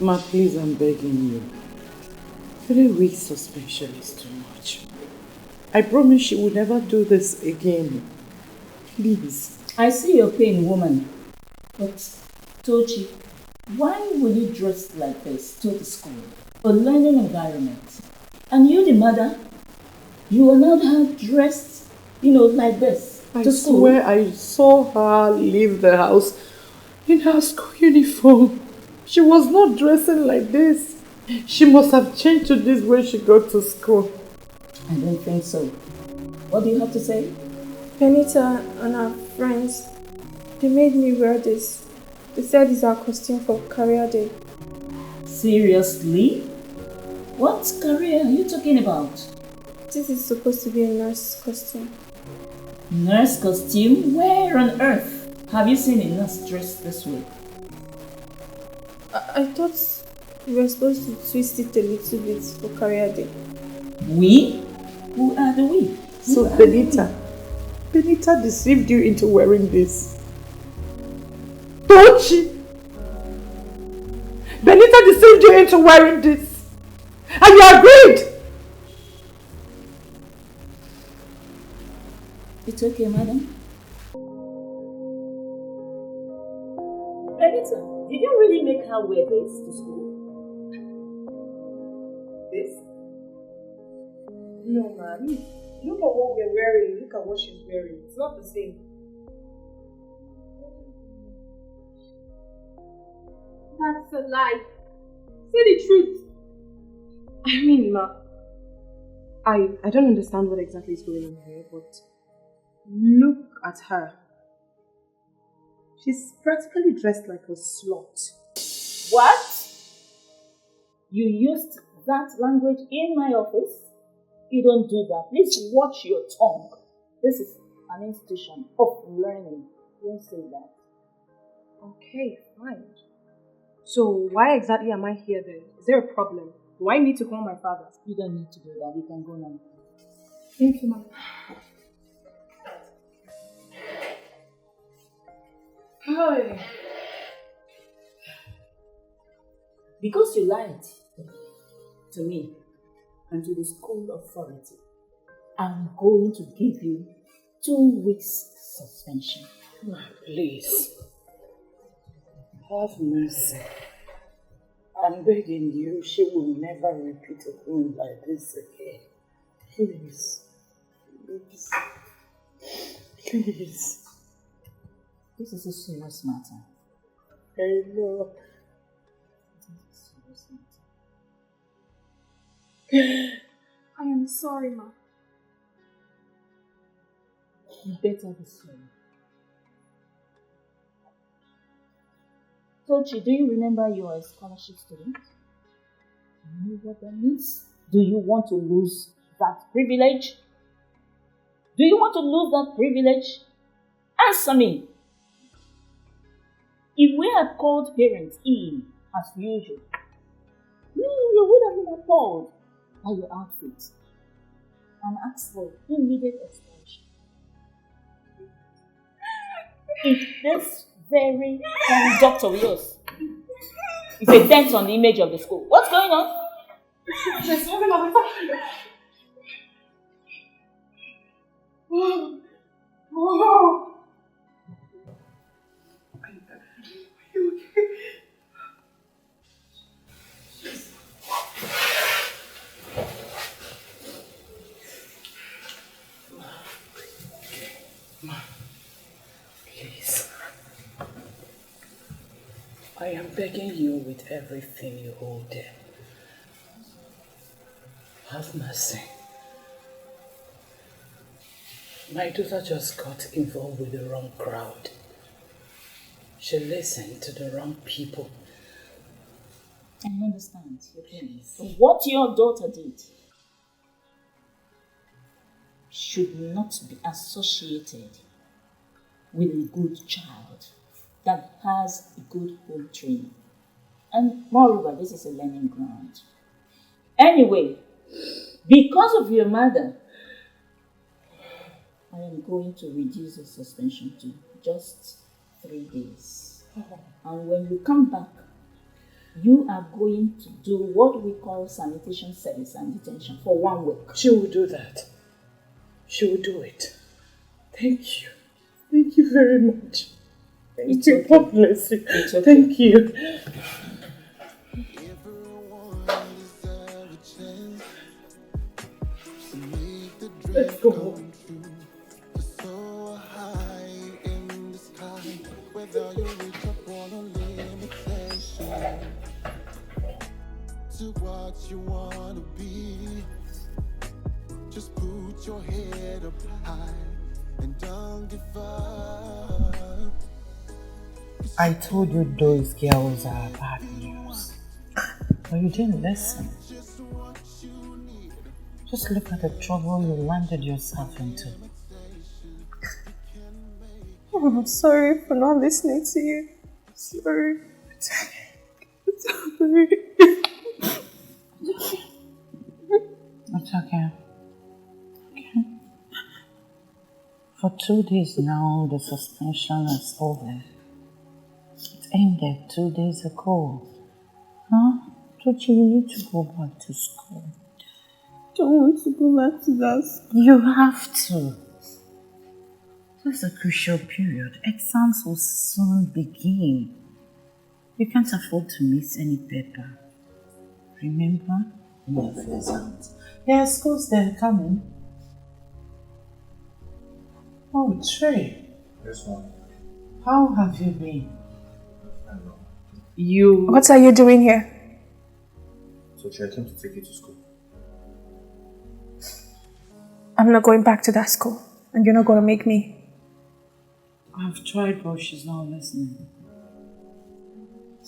Ma, please, I'm begging you. 3 weeks suspension is too much. I promise she will never do this again. Please. I see your pain, woman. But, Tochi, why will you dress like this to the school? A learning environment. And you, the mother, you will not have dressed, like this to school. I swear I saw her leave the house in her school uniform. She was not dressing like this. She must have changed to this when she got to school. I don't think so. What do you have to say? Benita and her friends, they made me wear this. They said it's our costume for career day. Seriously? What career are you talking about? This is supposed to be a nurse costume. Nurse costume? Where on earth have you seen a nurse dressed this way? I thought we were supposed to twist it a little bit for career day. We? Who are the we? So Benita deceived you into wearing this. Don't she? Benita deceived you into wearing this. And you agreed. It's okay, madam. Benita, did you really make her wear this to school? This? No, man. Look at what we're wearing. Look at what she's wearing. It's not the same. That's a lie. Say the truth. I mean, ma, I don't understand what exactly is going on here, but look at her. She's practically dressed like a slut. What? You used that language in my office? You don't do that. Please watch your tongue. This is an institution of learning. Don't say that. Okay, fine. So why exactly am I here then? Is there a problem? Do I need to call my father? You don't need to do that. You can go now. Thank you, ma'am. Hi. Because you lied to me and to the school authority, I'm going to give you 2 weeks suspension. Please. Have mercy. I'm begging you, she will never repeat a thing like this again. Please. Please. Please. This is a serious matter. I know. I am sorry, ma. You better be sorry. Tochi, do you remember you are a scholarship student? You know what that means? Do you want to lose that privilege? Do you want to lose that privilege? Answer me. If we had called parents in as usual, you would have been appalled by your outfit and asked for immediate expulsion. If this very conduct of yours is a dent on the image of the school, what's going on? She's having a Oh. Are you okay? Please. I am begging you with everything you hold dear. Have mercy. My daughter just got involved with the wrong crowd. She listened to the wrong people. I understand. Please. What your daughter did should not be associated with a good child that has a good home training. And moreover, this is a learning ground. Anyway, because of your mother, I am going to reduce the suspension to just 3 days. And when you come back, you are going to do what we call sanitation service and detention for 1 week. She will do that. She will do it. Thank you. Thank you very much. Thank It's you. okay. God bless you. It's okay. Thank you. Let's go home. So high in the sky, whether you reach upon a limitation to what you wanna be. Just put your head up high and don't give up. I told you those girls are bad news. But you didn't listen. Just look at the trouble you landed yourself into. Oh, I'm sorry for not listening to you. Sorry. Sorry. It's okay. Okay. For 2 days now, the suspension is over. It ended 2 days ago. Huh? Don't you need to go back to school? Don't want to go back to that school. You have to. This is a crucial period. Exams will soon begin. You can't afford to miss any paper. Remember? No exams. Yeah, school's they're coming. Oh, Trey. Yes, ma'am. How have you been? You... What are you doing here? So I came to take you to school. I'm not going back to that school. And you're not going to make me. I've tried, but she's not listening.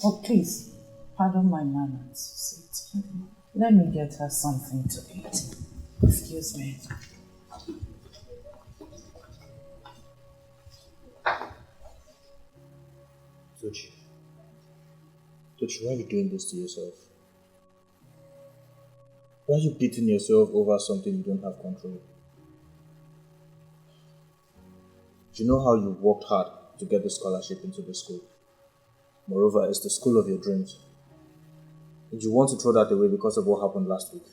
Oh, please, pardon my manners. Sit. Let me get her something to eat. Excuse me. Tochi, why are you doing this to yourself? Why are you beating yourself over something you don't have control? Do you know how you worked hard to get the scholarship into the school? Moreover, it's the school of your dreams. Did you want to throw that away because of what happened last week?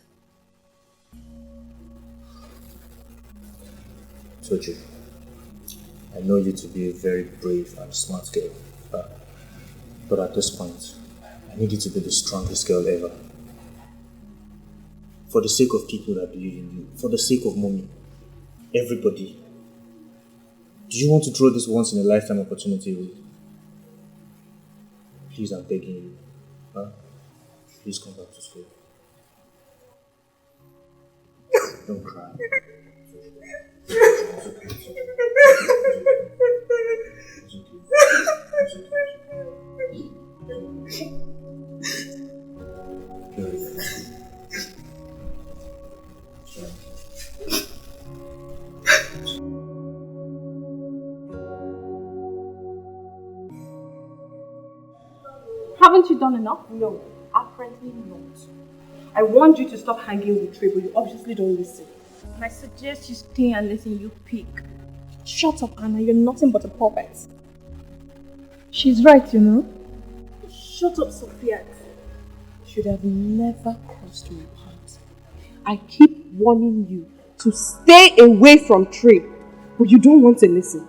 Tochi, I know you to be a very brave and smart girl, but at this point, I need you to be the strongest girl ever. For the sake of people that believe in you, for the sake of mommy, everybody. Do you want to throw this once in a lifetime opportunity away? Please, I'm begging you. Huh? Please come back to school. Don't cry. Haven't you done enough? No, apparently not. I want you to stop hanging with Trey, but you obviously don't listen. And I suggest you stay and listen, you pig. Shut up, Anna. You're nothing but a puppet. She's right, you know. Shut up, Sophia. Should have never crossed my path. I keep warning you to stay away from Trey, but you don't want to listen.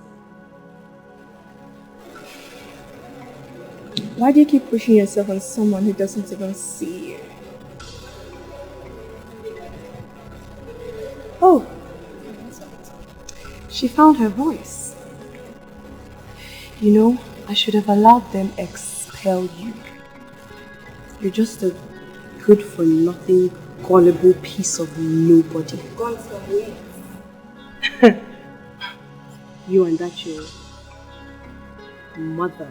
Why do you keep pushing yourself on someone who doesn't even see you? Oh, she found her voice. You know, I should have allowed them expel you. You're just a good-for-nothing, gullible piece of nobody. Gone some way. You and that your mother.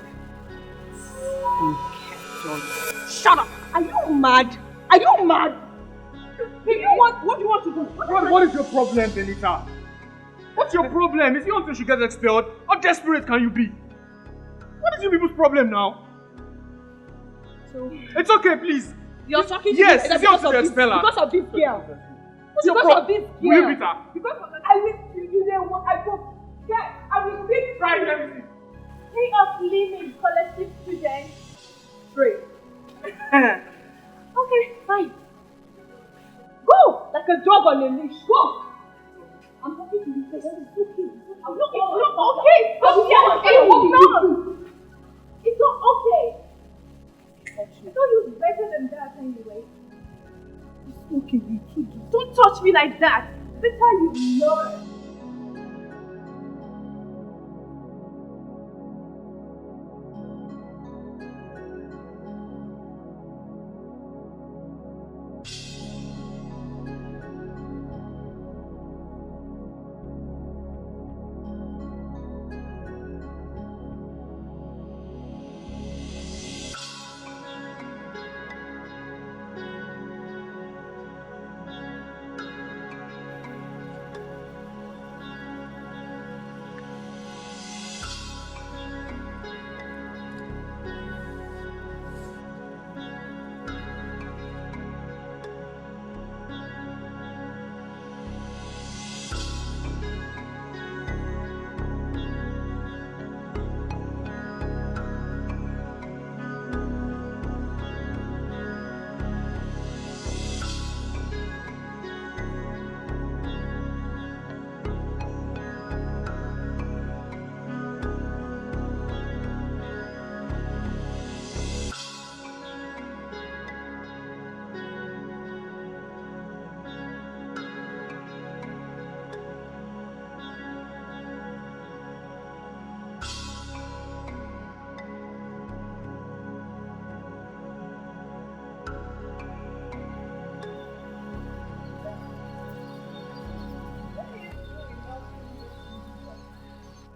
Shut up! Are you mad? Are you mad? What do you want to do? What is your problem, Benita? What's your problem? Is it until she gets expelled? How desperate can you be? What is you people's problem now? So, it's okay, please. You're talking to yes, me it's until you expel her. because of this girl. What's your Because problem? of this girl. Will you beat her? Because of I will you there I go. Yeah, I will beat Try everything. Free of living, collective students. Free. Okay, fine. Go! Like a dog on a leash. Go! I'm talking to you. It's okay. I'm not okay. I thought you was better than that anyway. It's okay, you too. Don't touch me like that. Better you learn.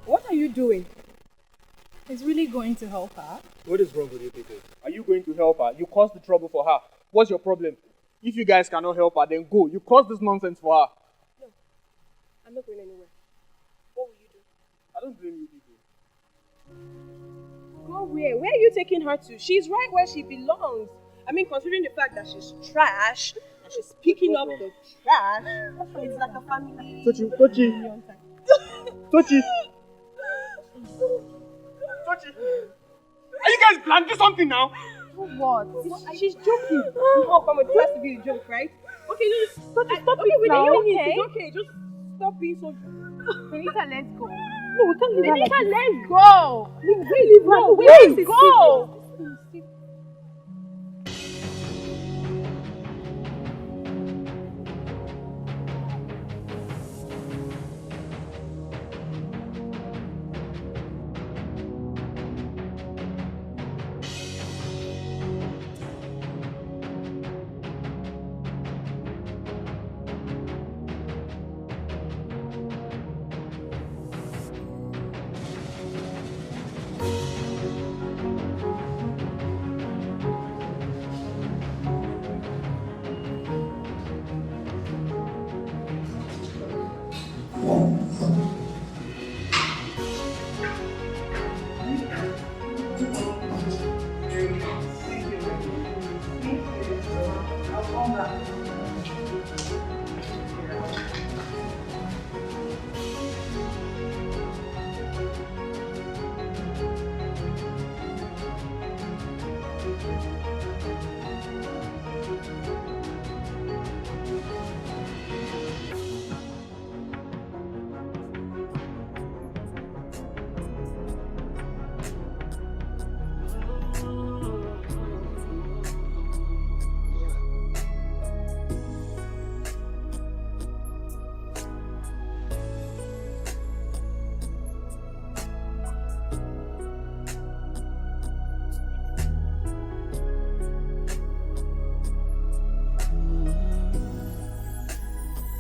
What are you doing? It's really going to help her. What is wrong with you people? Are you going to help her? You caused the trouble for her. What's your problem? If you guys cannot help her, then go. You caused this nonsense for her. No, I'm not going anywhere. What will you do? I don't blame you people. Go where? Where are you taking her to? She's right where she belongs. I mean, considering the fact that she's trash, and she's picking up the trash, it's like a family. Tochi! Tochi! Are you guys planning to do something now? What? She's joking. No, come on, it has to be a joke, right? Okay, just stop it now. Okay? It's okay, just stop being so. Benita, let's go. No, we can't leave her. Benita, let's go. Leave her. Let's go.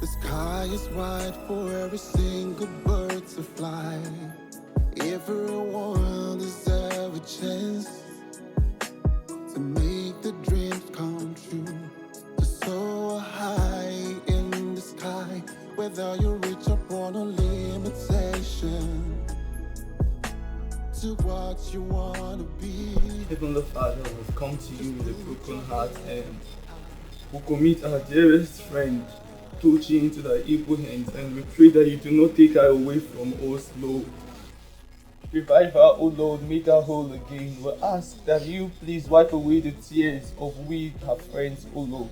The sky is wide for every single bird to fly. Everyone deserves a chance to make the dreams come true. To soar high in the sky, whether you reach upon a limitation to what you want to be. Heavenly Father, we've come to you with a broken heart and we commit our dearest friend Tochi into thy able hands, and we pray that you do not take her away from us, Lord. Revive her, O Lord, make her whole again. We ask that you please wipe away the tears of we, her friends, O Lord.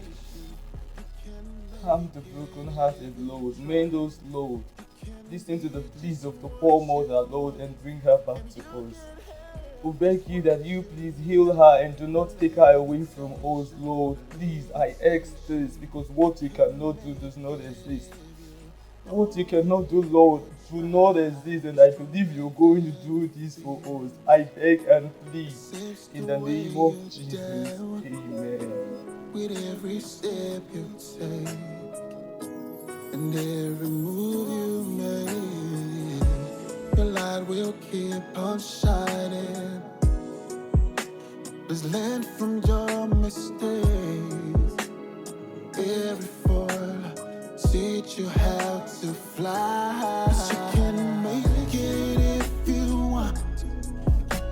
Calm the broken-hearted, Lord. Mend us, Lord. Listen to the pleas of the poor mother, Lord, and bring her back to us. We beg you that you please heal her and do not take her away from us, Lord. Please, I ask this because what you cannot do does not exist. What you cannot do, Lord, do not exist, and I believe you're going to do this for us. I beg and plead in the name of Jesus. Amen. With every step you take and every move you make, your light will keep on shining. Just learn from your mistakes. Every fall teach you how to fly. 'Cause you can make it if you want.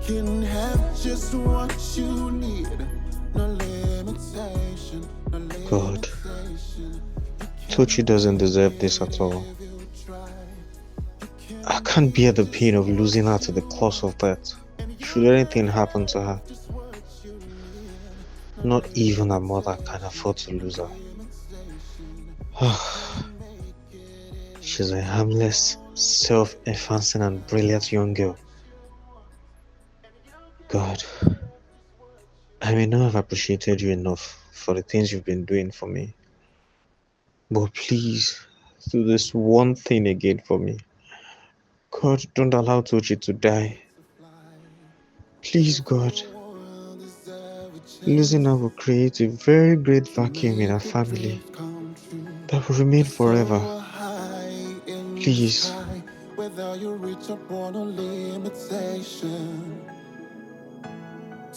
You can have just what you need. No limitation, no God, limitation. Tochi doesn't deserve this at all. I can't bear the pain of losing her to the claws of death. Should anything happen to her, not even her mother can afford to lose her. She's a harmless, self-effacing and brilliant young girl. God, I may not have appreciated you enough for the things you've been doing for me. But please, do this one thing again for me. God, don't allow Tochi to die. Please, God. Losing her will create a very great vacuum in our family that will remain forever. Please. Whether you reach upon a limitation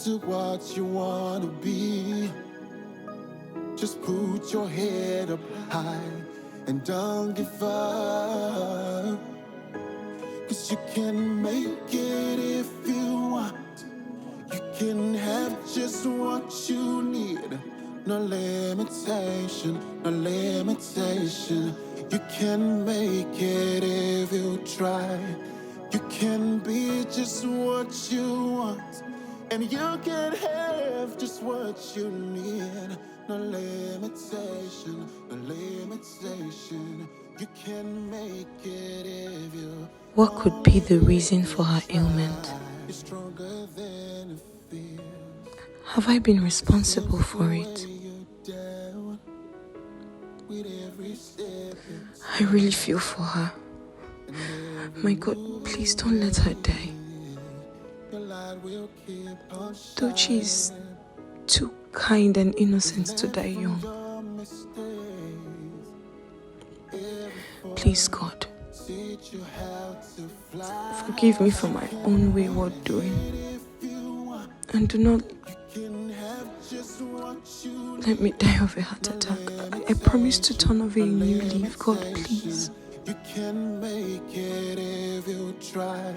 to what you wanna be, just put your head up high and don't give up. 'Cause you can make it if you want. You can have just what you need. No limitation, no limitation. You can make it if you try. You can be just what you want. And you can have just what you need. No limitation, no limitation. You can make it if you. What could be the reason for her ailment? It's stronger than it feels. Have I been responsible for it? I really feel for her. My God, please don't let her die. Tochi is too kind and innocent to die young. Please, God, forgive me for my own wayward doing. And do not let me die of a heart attack. I promise to turn over a new leaf. God, please. You can make it if you try.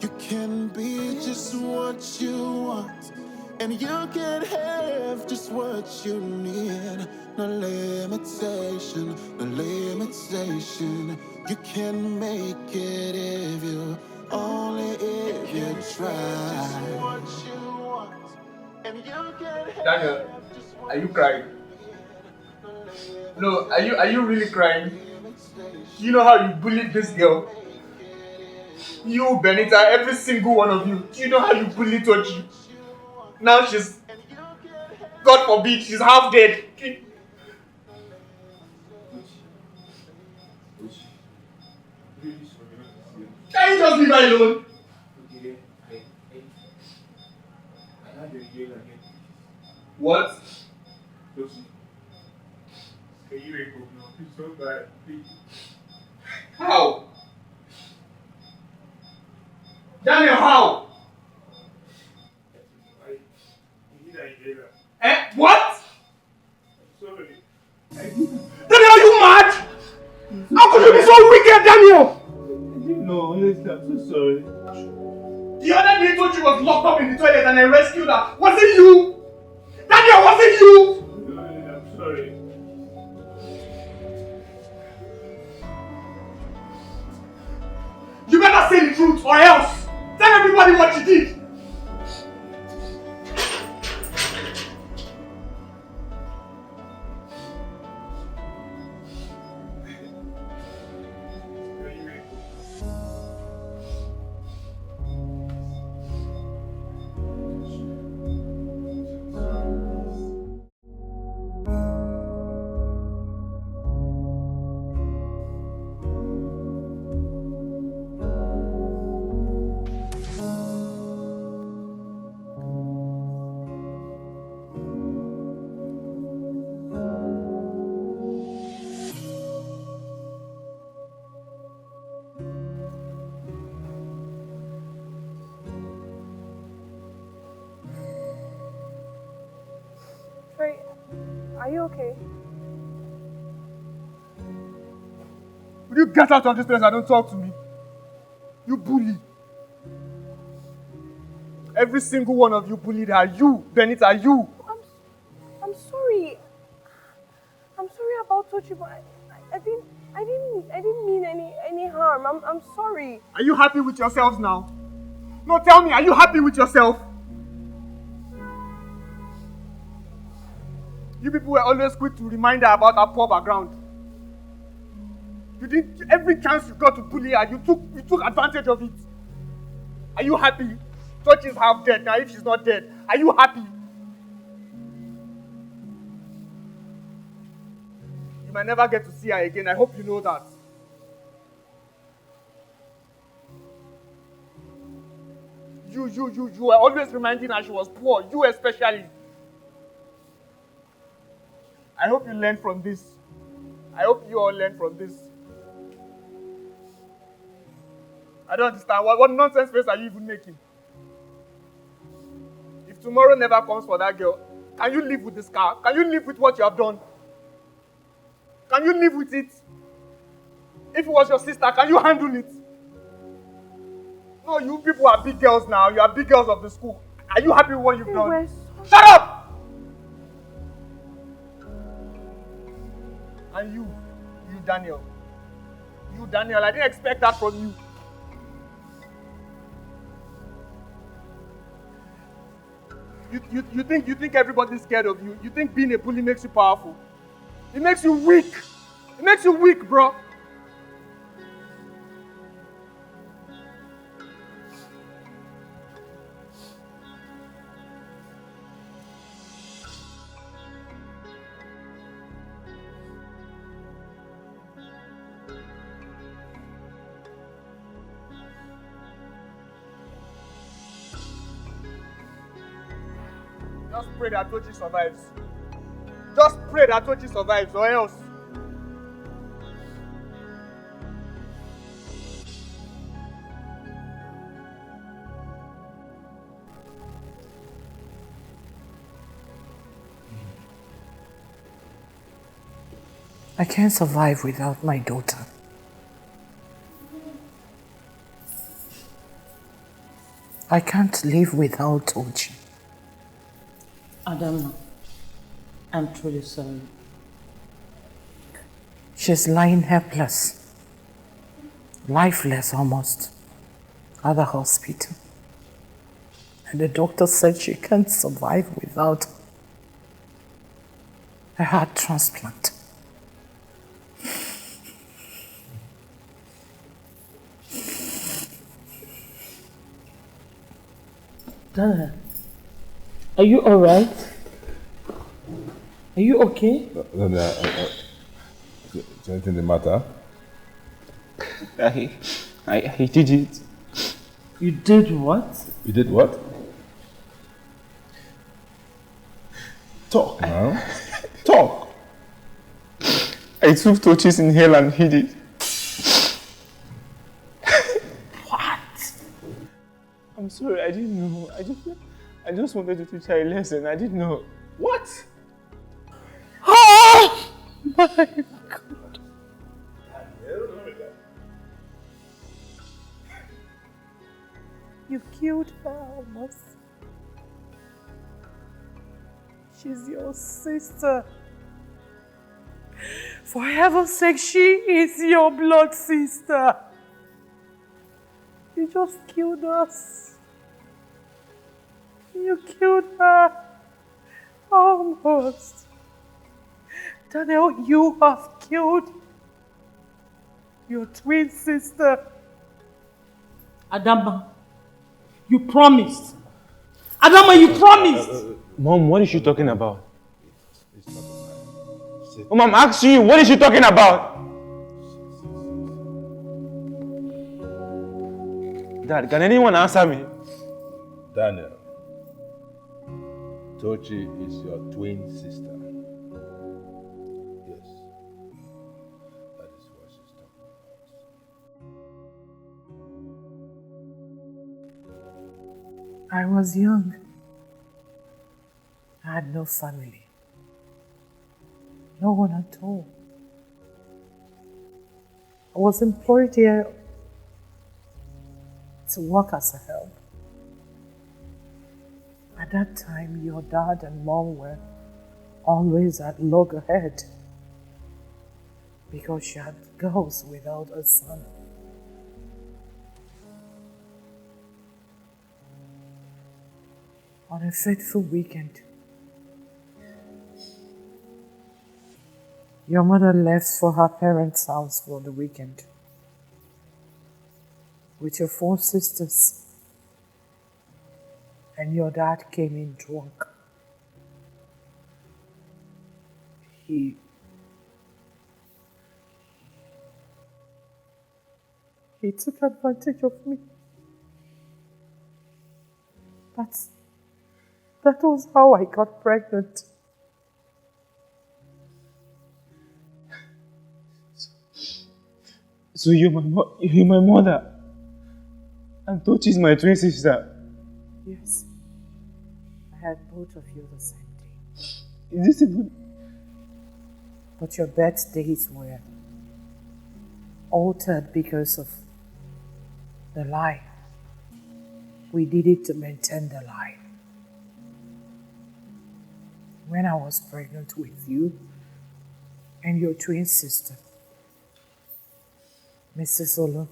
You can be just what you want. And you can have just what you need. No limitation, no limitation. You can make it if you, only if you try. Daniel, are you crying? No, are you really crying? You know how you bullied this girl? You, Benita, every single one of you. Do you know how you bullied Tochi? Now she's, God forbid, she's half dead. Can you just leave her alone? What? Can you wake up now? Please don't die. Please. How? Daniel, how? What? Sorry. Daniel, are you mad? How could you be so wicked, Daniel? No, honestly, I'm so sorry. The other day, Tochi was locked up in the toilet and I rescued her. Was it you? Daniel, was it you? No, I'm sorry. You better say the truth or else. Tell everybody what you did. Are you okay? Will you get out of this place and don't talk to me? You bully. Every single one of you bullied her. You, Benita, you. I'm sorry. I'm sorry about Tochi, but I didn't mean any harm. I'm sorry. Are you happy with yourselves now? No, tell me, are you happy with yourself? You people were always quick to remind her about her poor background. You didn't, every chance you got to bully her, you took advantage of it. Are you happy? Tochi is half dead now. If she's not dead, are you happy? You might never get to see her again. I hope you know that. You were always reminding her she was poor. You especially. I hope you learn from this. I hope you all learn from this. I don't understand. What nonsense face are you even making? If tomorrow never comes for that girl, can you live with the scar? Can you live with what you have done? Can you live with it? If it was your sister, can you handle it? No, you people are big girls now. You are big girls of the school. Are you happy with what you've done? Shut up! And you Daniel. You Daniel, I didn't expect that from you. You think everybody's scared of you? You think being a bully makes you powerful? It makes you weak. It makes you weak, bro. Just pray that Tochi survives. Just pray that Tochi survives, or else. I can't survive without my daughter. I can't live without Tochi. Adam, I'm truly sorry. She's lying helpless, lifeless almost, at the hospital. And the doctor said she can't survive without a heart transplant. Dana, are you alright? Are you okay? Dana, is anything the matter? I did it. You did what? You did what? Talk now. Talk. I took Tochi's inhaler and hid it. What? I'm sorry, I didn't know. I just wanted to teach her a lesson. I didn't know. What? Oh my God. You killed her almost. She's your sister. For heaven's sake, she is your blood sister. You just killed us. You killed her. Almost. Daniel, you have killed your twin sister. Adama, you promised. Adama, you promised. Mom, what is she talking about? Mom, I'm asking you, what is she talking about? Dad, can anyone answer me? Daniel, Tochi is your twin sister. Yes. That is what she's talking about. I was young. I had no family. No one at all. I was employed here to work as a help. At that time, your dad and mom were always at loggerhead because she had girls without a son. On a fateful weekend, your mother left for her parents' house for the weekend with your 4 sisters, and your dad came in drunk. He took advantage of me. That was how I got pregnant. So you're my mother. And Tochi's my twin sister. Yes. I had both of you the same day. Is this even... But your birthdays were altered because of the lie. We did it to maintain the lie. When I was pregnant with you and your twin sister, Mrs. Olu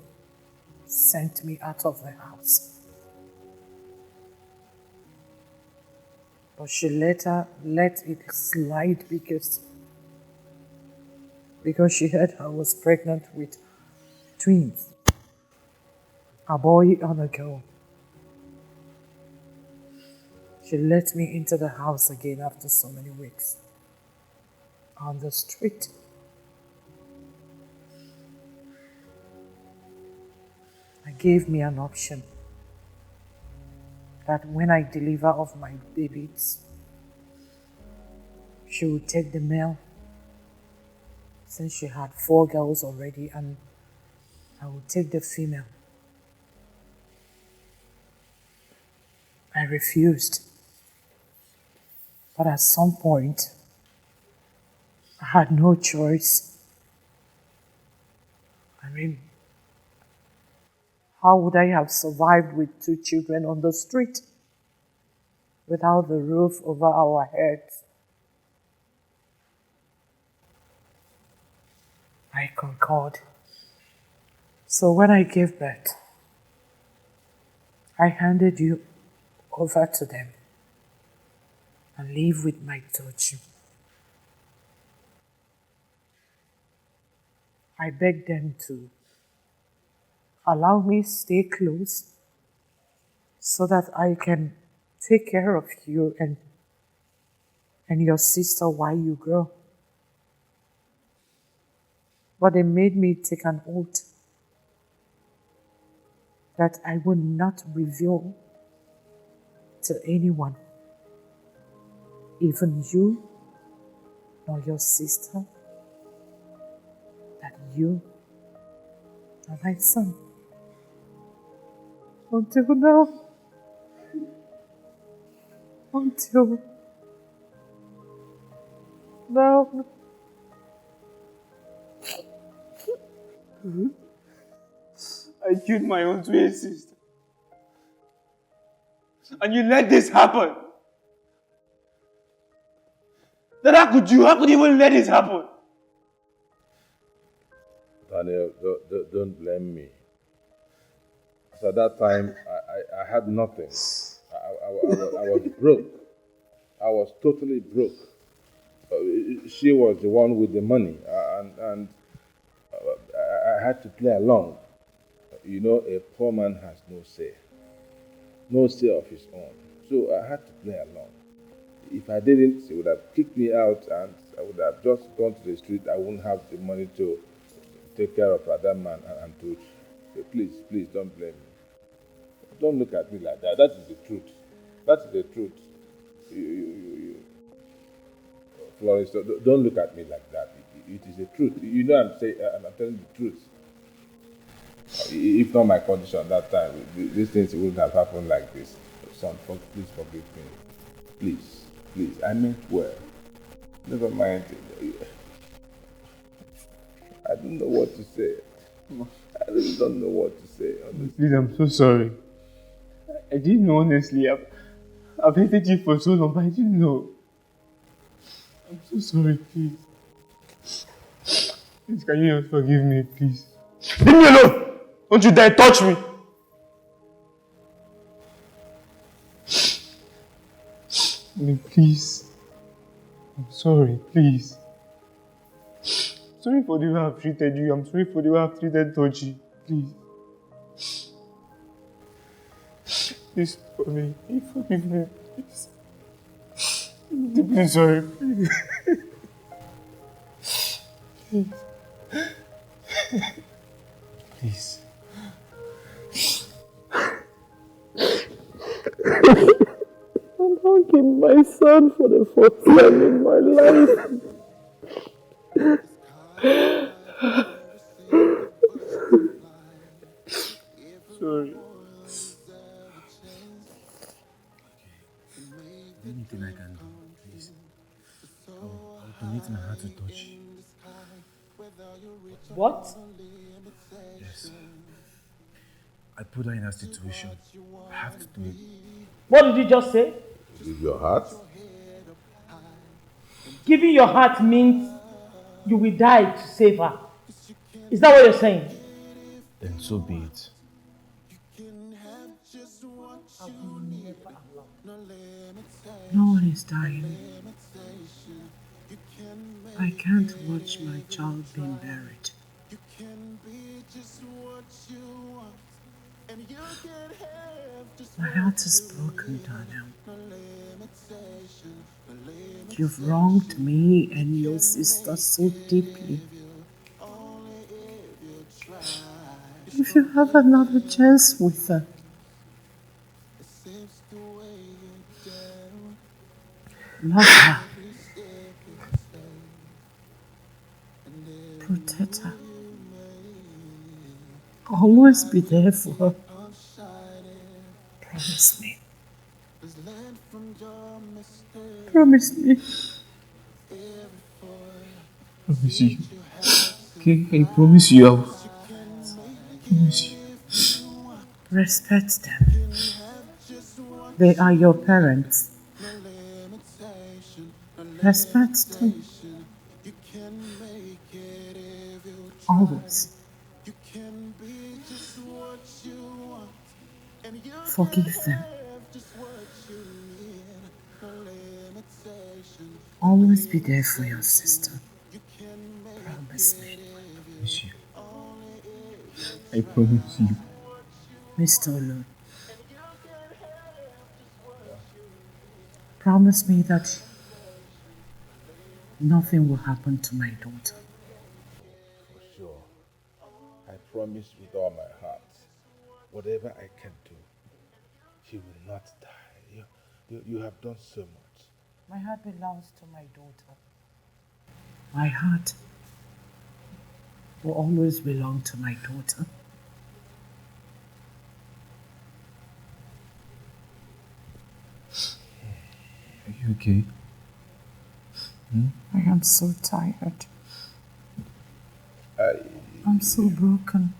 sent me out of the house. But she later let it slide because she heard I was pregnant with twins, a boy and a girl. She let me into the house again after so many weeks. On the street. I gave me an option that when I deliver of my babies, she would take the male, since she had 4 girls already, and I would take the female. I refused. But at some point, I had no choice. I mean, how would I have survived with 2 children on the street without the roof over our heads? I concurred. So when I gave birth, I handed you over to them and live with my Tochi. I begged them to allow me stay close so that I can take care of you and your sister while you grow. But they made me take an oath that I would not reveal to anyone, even you nor your sister, that you are my son. Until now. Until now. I killed my own twin sister. And you let this happen. Then how could you even let this happen? Daniel, don't blame me. So at that time, I had nothing. I was broke. I was totally broke. She was the one with the money, and I had to play along. You know, a poor man has no say of his own. So I had to play along. If I didn't, she would have kicked me out, and I would have just gone to the street. I wouldn't have the money to take care of that man and to. Please don't blame me. Don't look at me like that. That is the truth. That is the truth. Florence, don't look at me like that. It is the truth. You know I'm telling the truth. If not my condition that time, these things wouldn't have happened like this. Son, please forgive me. Please. I meant well. Never mind. I don't know what to say. I really don't know what to say. Honestly. Please, I'm so sorry. I didn't know, honestly. I've hated you for so long, but I didn't know. I'm so sorry, please. Please, can you just forgive me, please? Leave me alone! Don't you dare touch me! Please. I'm sorry, please. Sorry for the way I've treated you. I'm sorry for the way I've treated Tochi. Please. Please for me. Forgive me, please. I'm deeply sorry, please. Please. Please. I'm hugging my son for the first time in my life. Sorry. Anything I can do, please. I'll donate my heart to touch. What? Yes. I put her in a situation. I have to do it. What did you just say? Give your heart? Giving your heart means you will die to save her. Is that what you're saying? Then so be it. I will never allow. No one is dying. I can't watch my child being buried. My heart is broken, Daniel. You've wronged me and your sister so deeply. If you have another chance with her, love her. Protect her. Always be there for her. Promise me. Promise me. Promise you. Okay, I promise you. I promise you. Respect them. They are your parents. Respect them. Always. Forgive them. Always be there for your sister. Promise me. Promise you. I promise you. Mr. Olu, promise me that nothing will happen to my daughter. For sure. I promise with all my heart. Whatever I can do, she will not die. You have done so much. My heart belongs to my daughter. My heart will always belong to my daughter. Are you okay? I am so tired. I'm so broken.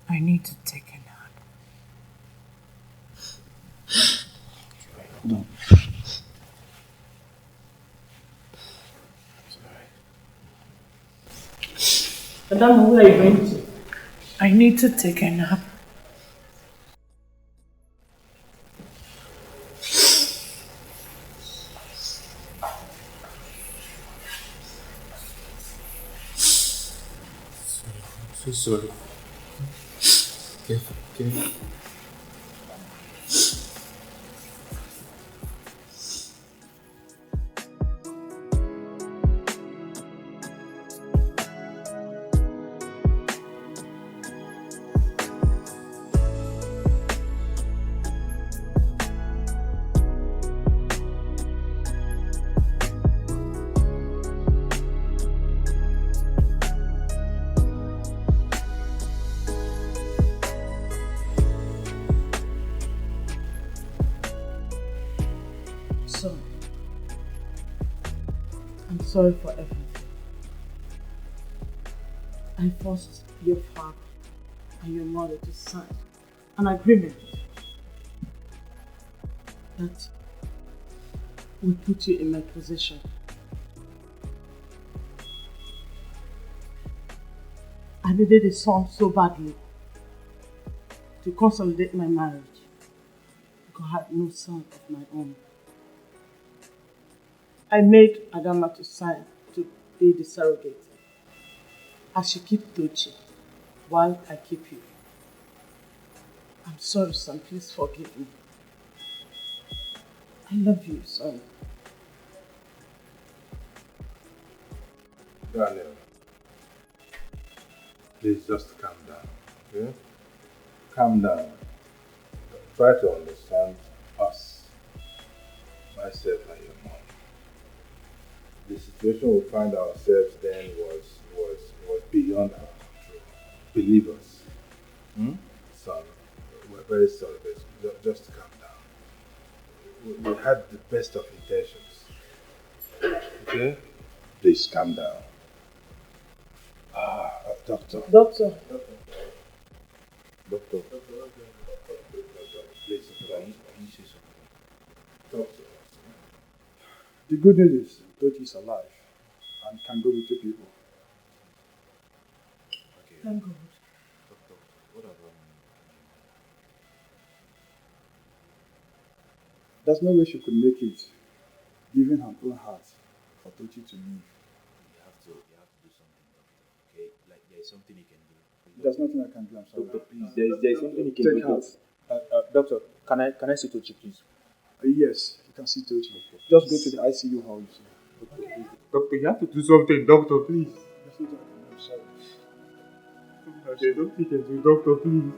I need to take a nap. Hold on. I don't know where you're going to. I need to take a nap. So sorry. Careful, careful. I'm sorry for everything. I forced your father and your mother to sign an agreement that will put you in my position. I needed a son so badly to consolidate my marriage because I had no son of my own. I made Adama to sign to be the surrogate. I should keep Tochi while I keep you. I'm sorry, son. Please forgive me. I love you, son. Daniel, please just calm down, okay? Calm down. Try to understand us, myself and your mom. The situation we find ourselves then was beyond our control. Believe us. Son, we're very sorry, but just calm down. We had the best of intentions. Okay? Please calm down. Doctor. Doctor. Doctor. Please, can you say something? Doctor. The good news is Tochi is alive and can go with two people. Okay. Thank God. Doctor, what about There's no way she could make it, given her own heart, for Tochi to leave. you have to do something, doctor. Okay? Like there's something you can do. There's nothing I can do, I'm sorry. Doctor, please, there's something you can Take do. heart. Doctor, can I see Tochi, please? Yes, you can see Tochi. Just go to the ICU hall. Doctor, you have to do something, doctor, please. There's nothing I can do, I'm sorry. There's nothing you can do, doctor, please.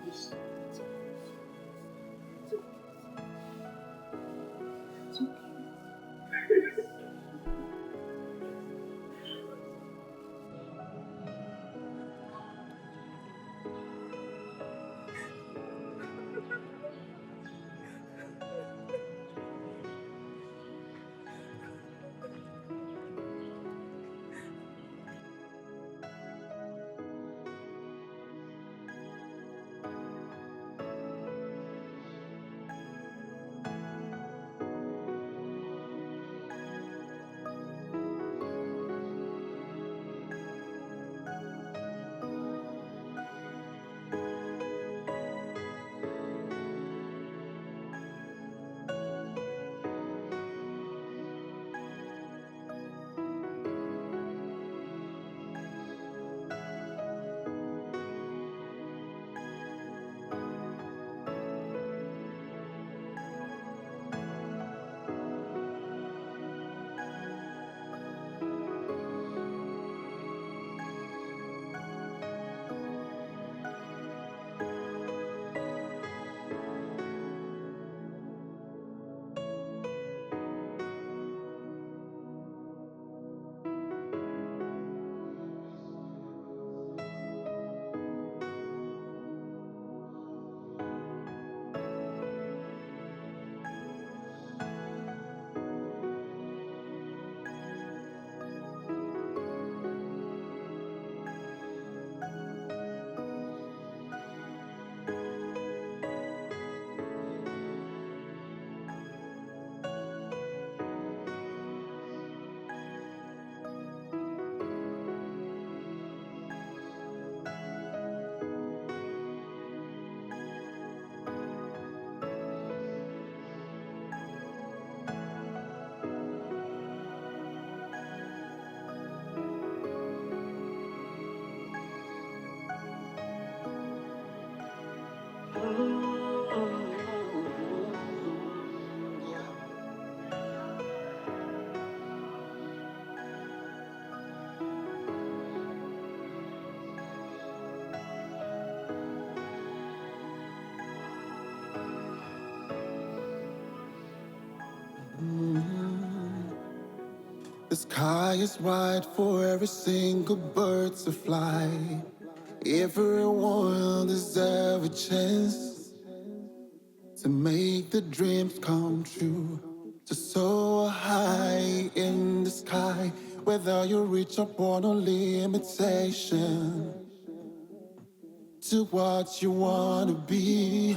Yes. The sky is wide for every single bird to fly. Everyone deserves a chance to make the dreams come true. To soar high in the sky, whether you reach upon a limitation. To what you wanna be,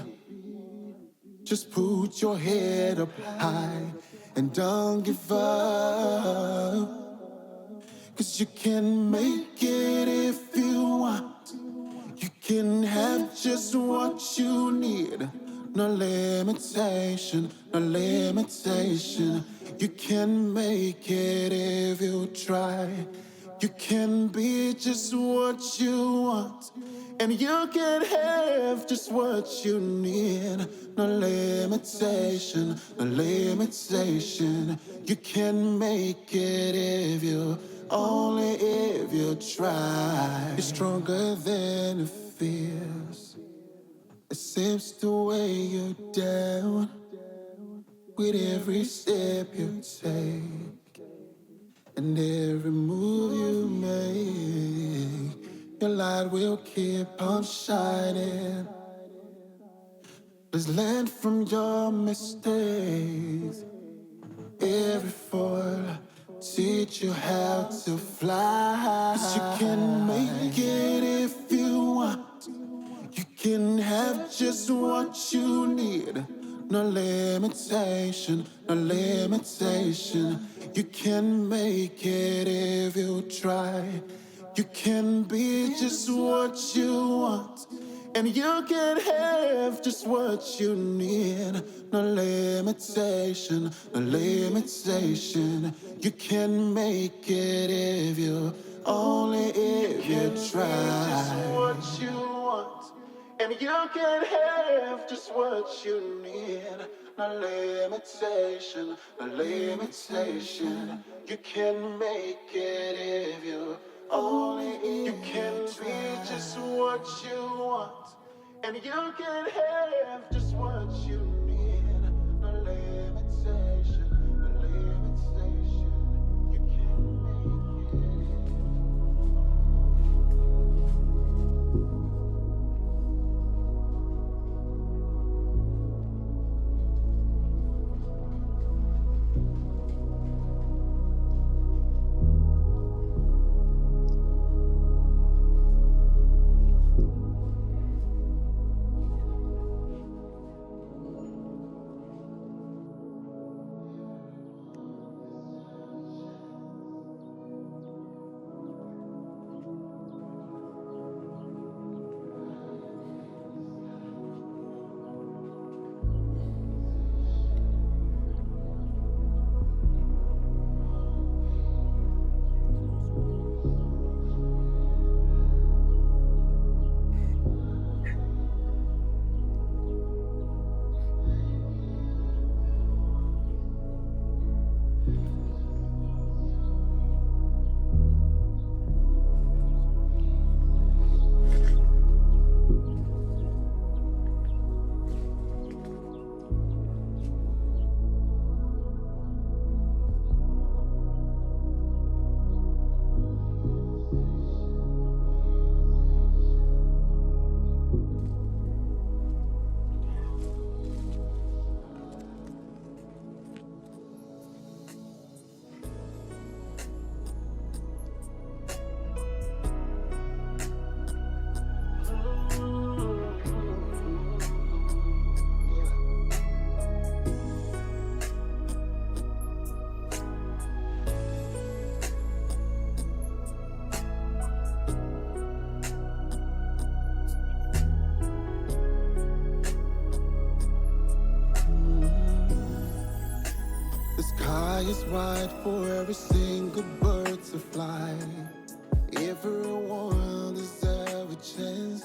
just put your head up high and don't give up. 'Cause you can make it if you want. You can have just what you need. No limitation, no limitation. You can make it if you try. You can be just what you want. And you can have just what you need. No limitation, no limitation. You can make it if you, only if you try. You're stronger than it feels. It seems to weigh you down with every step you take and every move you make. Your light will keep on shining. Just learn from your mistakes. Every fall teach you how to fly. 'Cause you can make it if you want. You can have just what you need. No limitation, no limitation. You can make it if you try. You can be just what you want. And you can have just what you need. No limitation, no limitation. You can make it if you, only if you try. Just what you want. And you can have just what you need. No limitation, no limitation. You can make it if you, only if you can be just what you want. And you can have just what you need. No limitation, no limitation. You can make it. Is wide for every single bird to fly. Everyone deserves a chance